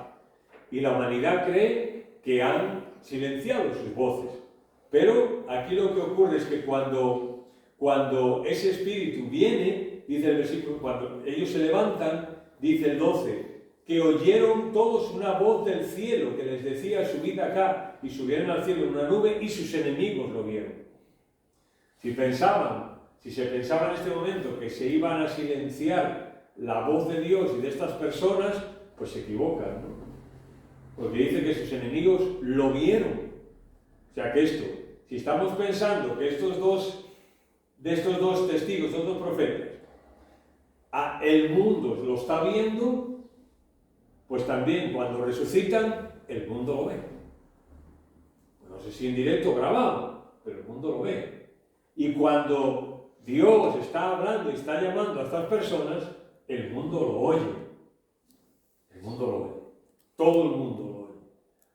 Y la humanidad cree que han silenciado sus voces. Pero aquí lo que ocurre es que cuando ese espíritu viene, dice el versículo, cuando ellos se levantan, dice el 12, que oyeron todos una voz del cielo que les decía, subid acá, y subieron al cielo en una nube, y sus enemigos lo vieron. Si se pensaba en este momento que se iban a silenciar la voz de Dios y de estas personas, pues se equivocan, ¿no? Porque dice que sus enemigos lo vieron. O sea que esto, si estamos pensando que de estos dos testigos, estos dos profetas, el mundo lo está viendo, pues también cuando resucitan, el mundo lo ve. No sé si en directo o grabado, pero el mundo lo ve. Y cuando Dios está hablando y está llamando a estas personas, el mundo lo oye. El mundo lo ve. Todo el mundo lo oye.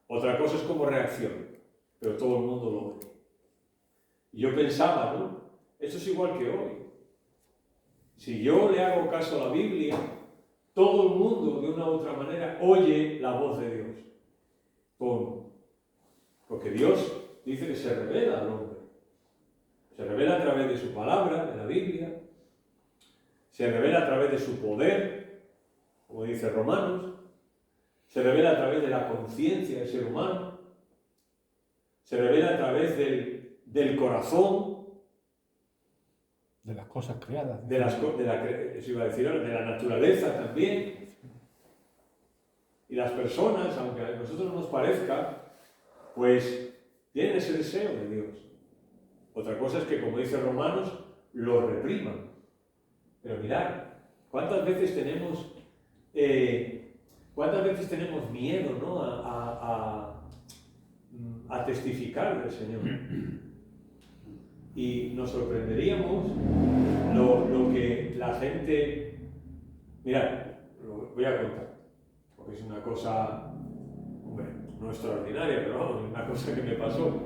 Otra cosa es como reacción, pero todo el mundo lo oye. Y yo pensaba, ¿no? Esto es igual que hoy. Si yo le hago caso a la Biblia, todo el mundo de una u otra manera oye la voz de Dios. Todo el mundo. Porque Dios dice que se revela al hombre. Se revela a través de su palabra, de la Biblia. Se revela a través de su poder, como dice Romanos. Se revela a través de la conciencia del ser humano. Se revela a través del corazón. De las cosas creadas. Eso iba a decir ahora, de la naturaleza también. Y las personas, aunque a nosotros no nos parezca, pues tienen ese deseo de Dios. Otra cosa es que, como dice Romanos, lo repriman. Pero mirad, ¿cuántas veces tenemos miedo, ¿no? a testificar del Señor? Y nos sorprenderíamos lo que la gente... Mirad, lo voy a contar, porque es una cosa, hombre, no extraordinaria, pero vamos, es una cosa que me pasó.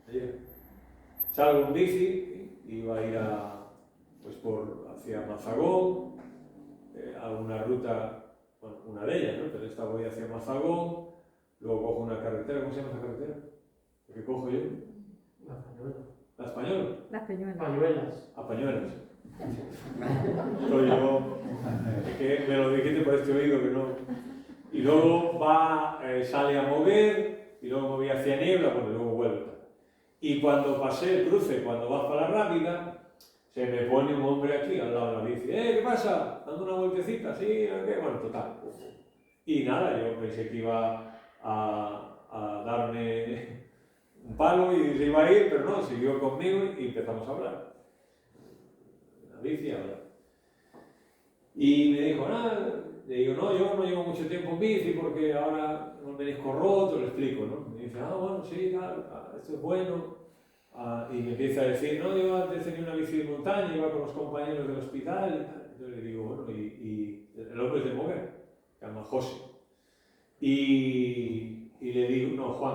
Ayer salgo en bici, iba a ir hacia Mazagón, a una ruta, bueno, una de ellas, ¿no? Pero esta voy hacia Mazagón, luego cojo una carretera. ¿Cómo se llama esa carretera? ¿Qué cojo yo? La Española. ¿La Española? Las peñuelas. Pañuelas. A Pañuelas. Soy yo, es que me lo dijiste por este oído que no. Y luego sale a mover, y luego me voy hacia Niebla, bueno, y luego vuelvo. Y cuando pasé el cruce, cuando vas para la Rábida, se me pone un hombre aquí al lado de la bici. ¿Qué pasa? ¿Dando una vueltecita? Sí, ¿no? ¿Qué? Bueno, total. Y nada, yo pensé que iba a darme un palo y se iba a ir, pero no, siguió conmigo y empezamos a hablar. La bici a hablar. Y me dijo, nada, le digo, no, yo no llevo mucho tiempo en bici porque ahora no me disco roto, le explico, ¿no? Me dice, bueno, sí, claro, esto es bueno. Y me empieza a decir, no, yo antes tenía una bici de montaña, iba con los compañeros del hospital y tal. Entonces le digo, bueno, y el hombre es de Moguer, se llama José. Y le digo, no, Juan,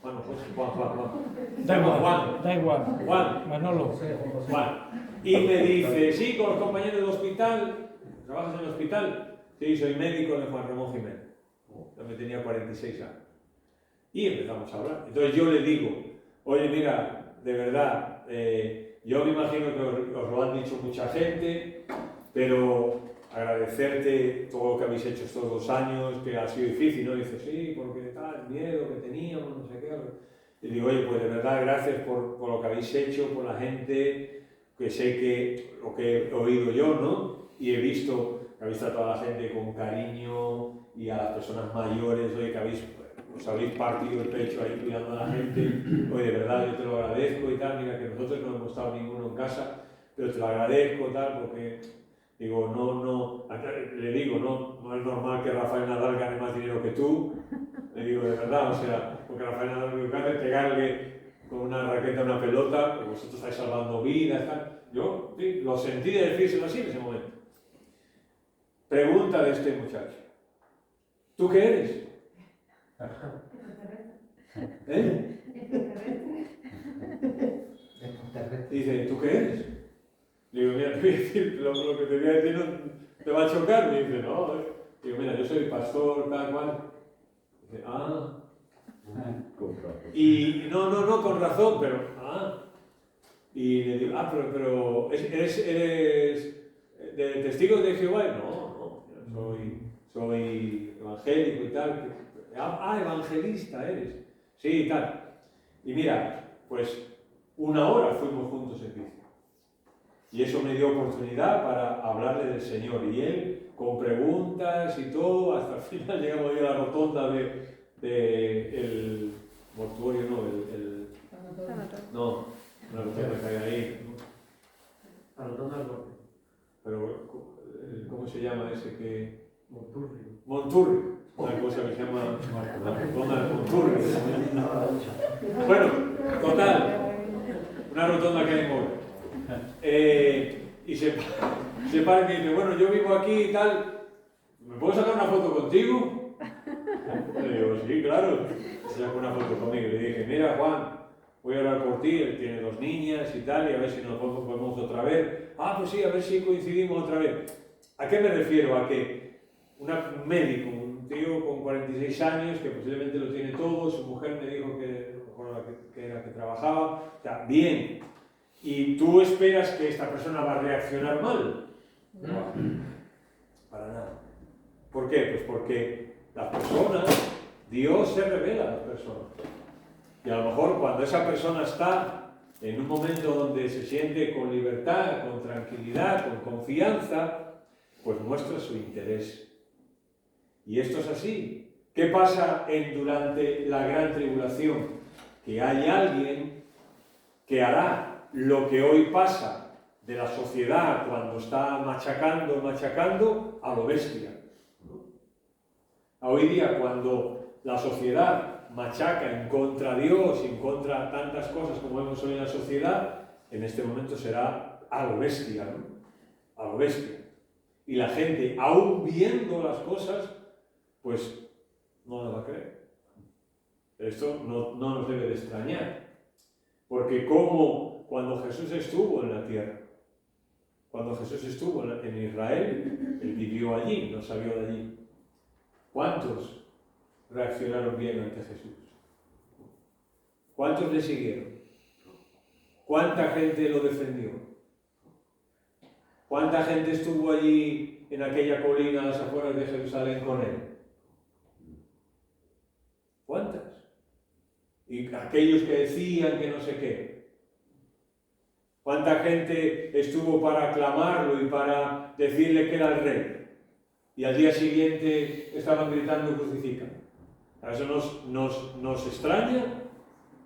no, José, Juan. Da igual. Juan. Manolo. Juan. Y me dice, sí, con los compañeros del hospital. ¿Trabajas en el hospital? Sí, soy médico de Juan Ramón Jiménez. Yo me tenía 46 años. Y empezamos a hablar. Entonces yo le digo, oye, mira, de verdad, yo me imagino que os lo han dicho mucha gente, pero agradecerte todo lo que habéis hecho estos 2 años, que ha sido difícil, ¿no? Dices, sí, porque tal, miedo que teníamos, no sé qué. Y digo, oye, pues de verdad, gracias por lo que habéis hecho, por la gente, que sé que lo que he oído yo, ¿no? Y he visto que habéis tratado a la gente con cariño y a las personas mayores, oye, que os habéis partido el pecho ahí cuidando a la gente, oye, de verdad, yo te lo agradezco y tal, mira que nosotros no hemos estado ninguno en casa, pero te lo agradezco, tal, porque, digo, le digo, no es normal que Rafael Nadal gane más dinero que tú, le digo, de verdad, o sea, porque Rafael Nadal lo que hace es pegarle con una raqueta una pelota, que vosotros estáis salvando vidas, tal. Yo, sí, lo sentí de decírselo así en ese momento. Pregunta de este muchacho. ¿Tú qué eres? ¿Eh? Dice, ¿tú qué eres? Le digo, mira, te voy a decir, lo que te voy a decir no te va a chocar. Me dice, no. Digo, mira, yo soy pastor, tal cual. Dice, ah. Y no, con razón, pero, Y le digo, pero ¿eres de testigos de Jehová? No, soy evangélico y tal. Evangelista eres. Sí, y tal. Y mira, pues 1 hora fuimos juntos en bici. Y eso me dio oportunidad para hablarle del Señor. Y él, con preguntas y todo, hasta el final llegamos a ir a la rotonda del mortuorio, no, una rotonda que hay ahí. A los dos al norte. Pero, ¿cómo se llama ese que...? Monturri. Monturri. Una cosa que se llama la rotonda de Monturri. Bueno, total. Una rotonda que hay en Mora. Y se para y dice, bueno, yo vivo aquí y tal. ¿Me puedo sacar una foto contigo? Le digo, sí, claro. Se sacó una foto conmigo. Le dije, mira, Juan, voy a hablar por ti. Él tiene 2 niñas y tal, y a ver si nos podemos otra vez. Pues sí, a ver si coincidimos otra vez. ¿A qué me refiero? A que un médico, un tío con 46 años, que posiblemente lo tiene todo, su mujer me dijo que era que trabajaba, o sea, bien. ¿Y tú esperas que esta persona va a reaccionar mal? No, para nada. ¿Por qué? Pues porque las personas, Dios se revela a las personas. Y a lo mejor cuando esa persona está en un momento donde se siente con libertad, con tranquilidad, con confianza, pues muestra su interés. Y esto es así. ¿Qué pasa durante la gran tribulación? Que hay alguien que hará lo que hoy pasa de la sociedad cuando está machacando a lo bestia. Hoy día cuando la sociedad machaca en contra de Dios, en contra de tantas cosas como vemos hoy en la sociedad, en este momento será a lo bestia, ¿no? A lo bestia. Y la gente, aún viendo las cosas, pues no las va a creer. Esto no nos debe de extrañar. Porque como cuando Jesús estuvo en la tierra, cuando Jesús estuvo en Israel, Él vivió allí, no salió de allí. ¿Cuántos reaccionaron bien ante Jesús? ¿Cuántos le siguieron? ¿Cuánta gente lo defendió? ¿Cuánta gente estuvo allí en aquella colina a las afueras de Jerusalén con Él? ¿Cuántas? Y aquellos que decían que no sé qué. ¿Cuánta gente estuvo para aclamarlo y para decirle que era el rey? Y al día siguiente estaban gritando crucifican. ¿A eso nos extraña?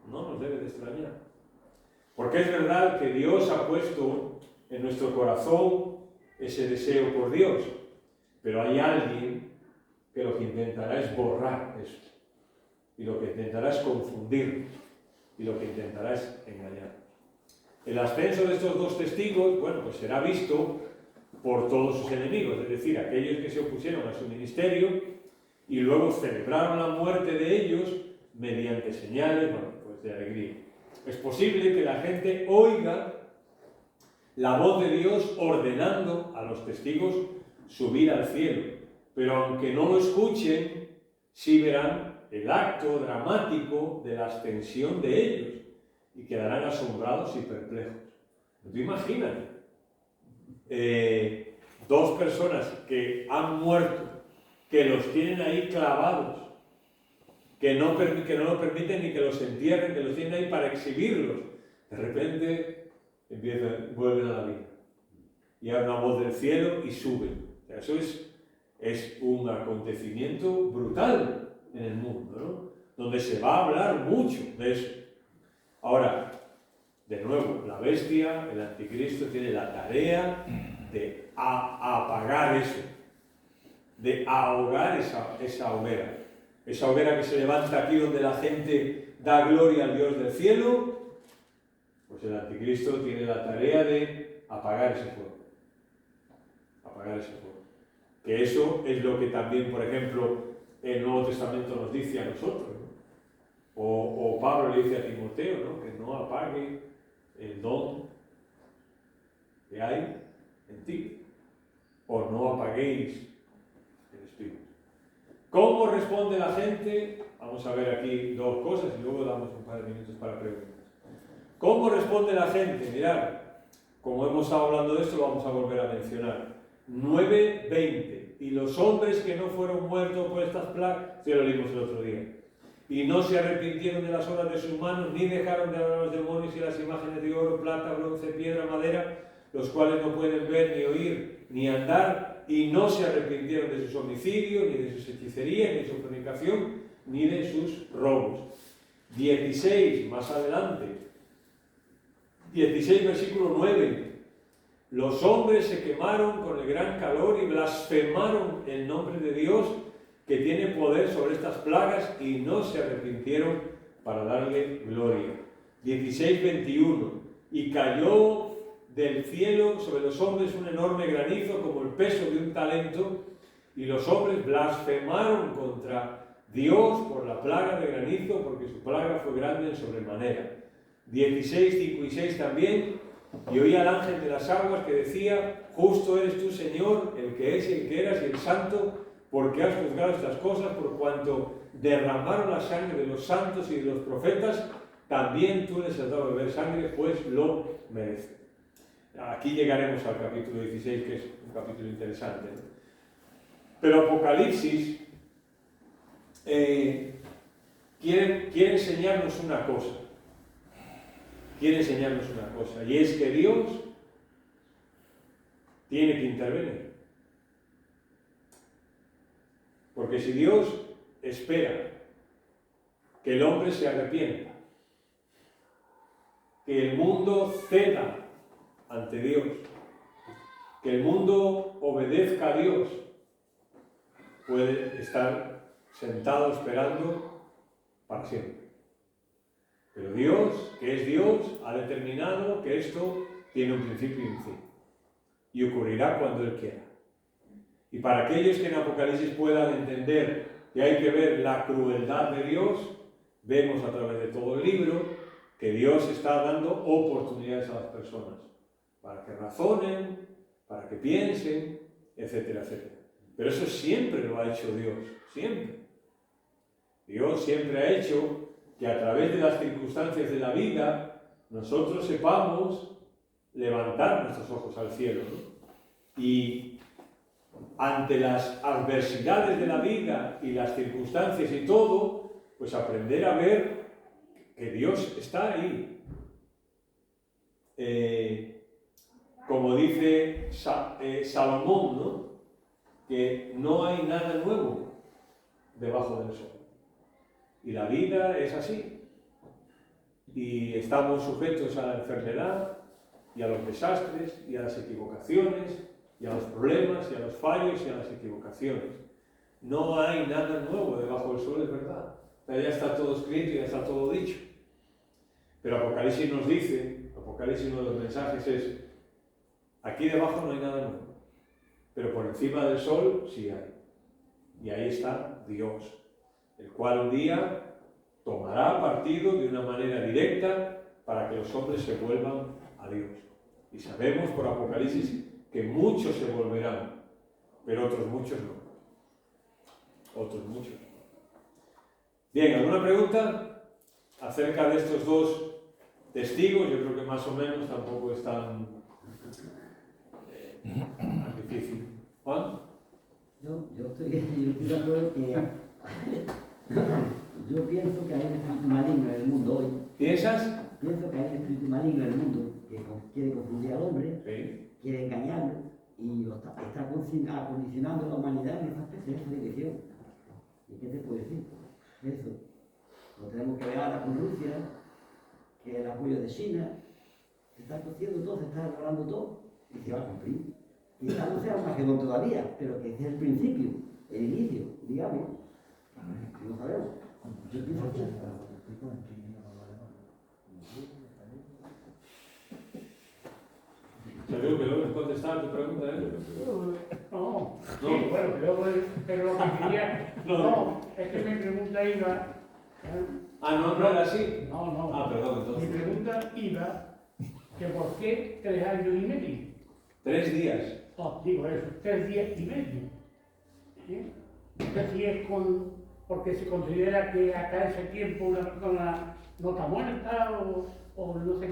No nos debe de extrañar. Porque es verdad que Dios ha puesto en nuestro corazón ese deseo por Dios. Pero hay alguien que lo que intentará es borrar eso. Y lo que intentará es confundir. Y lo que intentará es engañar. El ascenso de estos 2 testigos, bueno, pues será visto por todos sus enemigos, es decir, aquellos que se opusieron a su ministerio y luego celebraron la muerte de ellos mediante señales, bueno, pues de alegría. Es posible que la gente oiga la voz de Dios ordenando a los testigos subir al cielo, pero aunque no lo escuchen, sí verán el acto dramático de la ascensión de ellos. y quedarán asombrados y perplejos. ¿Tú imaginas? Dos personas que han muerto, que los tienen ahí clavados, que no lo permiten ni que los entierren, que los tienen ahí para exhibirlos. De repente vuelven a la vida. Y hay una voz del cielo y suben. O sea, eso es un acontecimiento brutal en el mundo, ¿no? Donde se va a hablar mucho de eso. Ahora, de nuevo, la bestia, el anticristo, tiene la tarea de apagar eso, de ahogar esa hoguera. Esa hoguera que se levanta aquí donde la gente da gloria al Dios del cielo, pues el anticristo tiene la tarea de apagar ese fuego. Apagar ese fuego. Que eso es lo que también, por ejemplo, el Nuevo Testamento nos dice a nosotros, ¿no? O Pablo le dice a Timoteo, ¿no? Que no apague el don que hay en ti, o no apaguéis el Espíritu. ¿Cómo responde la gente? Vamos a ver aquí dos cosas y luego damos un par de minutos para preguntas. ¿Cómo responde la gente? Mirad, como hemos estado hablando de esto, lo vamos a volver a mencionar. 9:20. Y los hombres que no fueron muertos por estas plagas, ya lo leímos el otro día, y no se arrepintieron de las obras de sus manos, ni dejaron de adorar a los demonios y las imágenes de oro, plata, bronce, piedra, madera, los cuales no pueden ver, ni oír, ni andar, y no se arrepintieron de sus homicidios, ni de sus hechicerías, ni de su fornicación, ni de sus robos. 16, más adelante, 16, versículo 9. Los hombres se quemaron con el gran calor y blasfemaron el nombre de Dios, que tiene poder sobre estas plagas, y no se arrepintieron para darle gloria. 16:21. Y cayó del cielo sobre los hombres un enorme granizo como el peso de un talento, y los hombres blasfemaron contra Dios por la plaga de granizo, porque su plaga fue grande en sobremanera. 16:5 y 6 también. Y oí al ángel de las aguas que decía: justo eres tú, Señor, el que es, el que eras y el santo, porque has juzgado estas cosas, por cuanto derramaron la sangre de los santos y de los profetas, también tú les has dado a beber sangre, pues lo merecen. Aquí llegaremos al capítulo 16, que es un capítulo interesante, ¿no? Pero Apocalipsis quiere enseñarnos una cosa. Quiere enseñarnos una cosa, y es que Dios tiene que intervenir. Porque si Dios espera que el hombre se arrepienta, que el mundo ceda ante Dios, que el mundo obedezca a Dios, puede estar sentado esperando para siempre. Pero Dios, que es Dios, ha determinado que esto tiene un principio y un fin. Y ocurrirá cuando Él quiera. Y para aquellos que en Apocalipsis puedan entender que hay que ver la crueldad de Dios, vemos a través de todo el libro que Dios está dando oportunidades a las personas para que razonen, para que piensen, etcétera, etcétera. Pero eso siempre lo ha hecho Dios, siempre. Dios siempre ha hecho que a través de las circunstancias de la vida nosotros sepamos levantar nuestros ojos al cielo, ¿no? Y ante las adversidades de la vida y las circunstancias y todo, pues aprender a ver que Dios está ahí. Como dice Salomón, ¿no? Que no hay nada nuevo debajo del sol. Y la vida es así. Y estamos sujetos a la enfermedad, y a los desastres, y a las equivocaciones, y a los problemas, y a los fallos, y a las equivocaciones. No hay nada nuevo debajo del sol, es verdad. Ya está todo escrito y ya está todo dicho. Pero Apocalipsis nos dice, Apocalipsis, uno de los mensajes es: aquí debajo no hay nada nuevo, pero por encima del sol sí hay. Y ahí está Dios, el cual un día tomará partido de una manera directa para que los hombres se vuelvan a Dios. Y sabemos por Apocalipsis que muchos se volverán, pero otros muchos no. Otros muchos no. Bien, ¿alguna pregunta acerca de estos dos testigos, yo creo que más o menos tampoco es tan difícil. ¿Juan? Yo estoy de acuerdo que yo pienso que hay un espíritu maligno en el mundo hoy. ¿Piensas? Pienso que hay un espíritu maligno en el mundo que quiere confundir al hombre, Sí. quiere engañarlo y está acondicionando a la humanidad en esa especie de división. ¿Y qué te puedo decir? Eso. Lo tenemos que ver ahora con Rusia, que el apoyo de China, se está cociendo todo, se está elaborando todo y se va a cumplir. Quizás no sea un Magedón todavía, pero que es el principio, el inicio, digamos. No sabemos. Yo pienso que ¿Seguro que luego contestar tu pregunta? No, sí, No. bueno, pero lo que quería, No. no, es que mi pregunta iba, Ah, no era así. no, Ah, perdón, mi entonces. pregunta iba, que por qué 3 años y medio, 3 días. digo eso, 3 días y medio, ¿sí? No sé si es porque se considera que acá ese tiempo una persona no está muerta o no sé,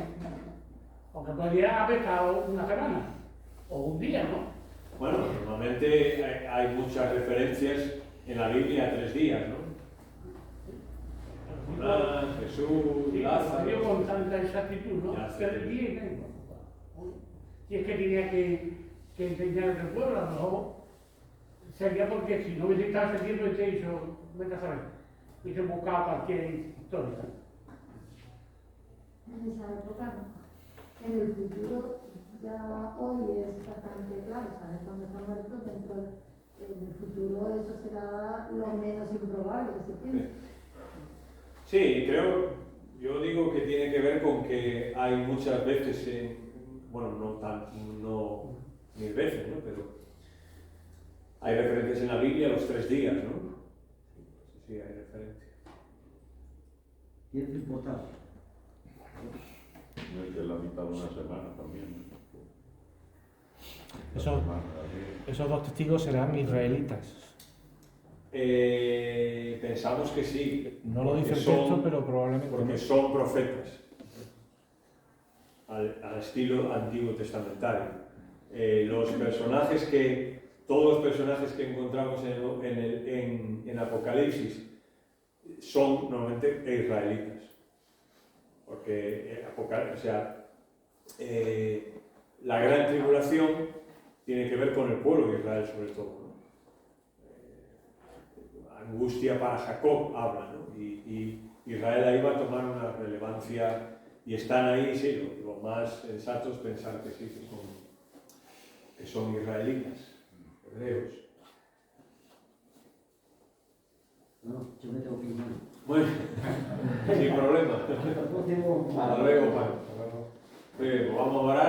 o que podría haber estado una semana o un día, ¿no? Bueno, normalmente hay muchas referencias en la Biblia a 3 días, ¿no? Jonás, Jesús, Sí, Lázaro. yo con tanta exactitud, ¿no? Ya, sí. Pero bien, si es que tenía que enseñar el pueblo, a lo mejor sería porque si no hubiese estado ese tiempo, hubiese dicho, vete a saber, hubiese buscado cualquier historia. En esa época no. En el futuro ya hoy es bastante claro, ¿sabes? Cuando está muerto, en el futuro eso será lo menos improbable que se piensa. Sí, yo digo que tiene que ver con que hay muchas veces, bueno, no 1000 veces, ¿no? Pero hay referencias en la Biblia a los 3 días, ¿no? Sí, hay referencias. tiene su importancia. No es que la mitad de una semana también. Esos 2 testigos serán israelitas. Pensamos que sí. No lo dice el porque texto, pero probablemente Porque no. son profetas, al estilo antiguo testamentario. Todos los personajes que encontramos en Apocalipsis son normalmente israelitas. Porque la gran tribulación tiene que ver con el pueblo de Israel sobre todo, ¿no? Angustia para Jacob habla, ¿no? Y Israel ahí va a tomar una relevancia y están ahí, sí, lo más sensato es pensar que sí, que son israelitas, hebreos. No, yo me tengo que ir. Bueno, sin problema. Hasta el próximo. Hasta luego, Juan. Muy bien, pues vamos a orar.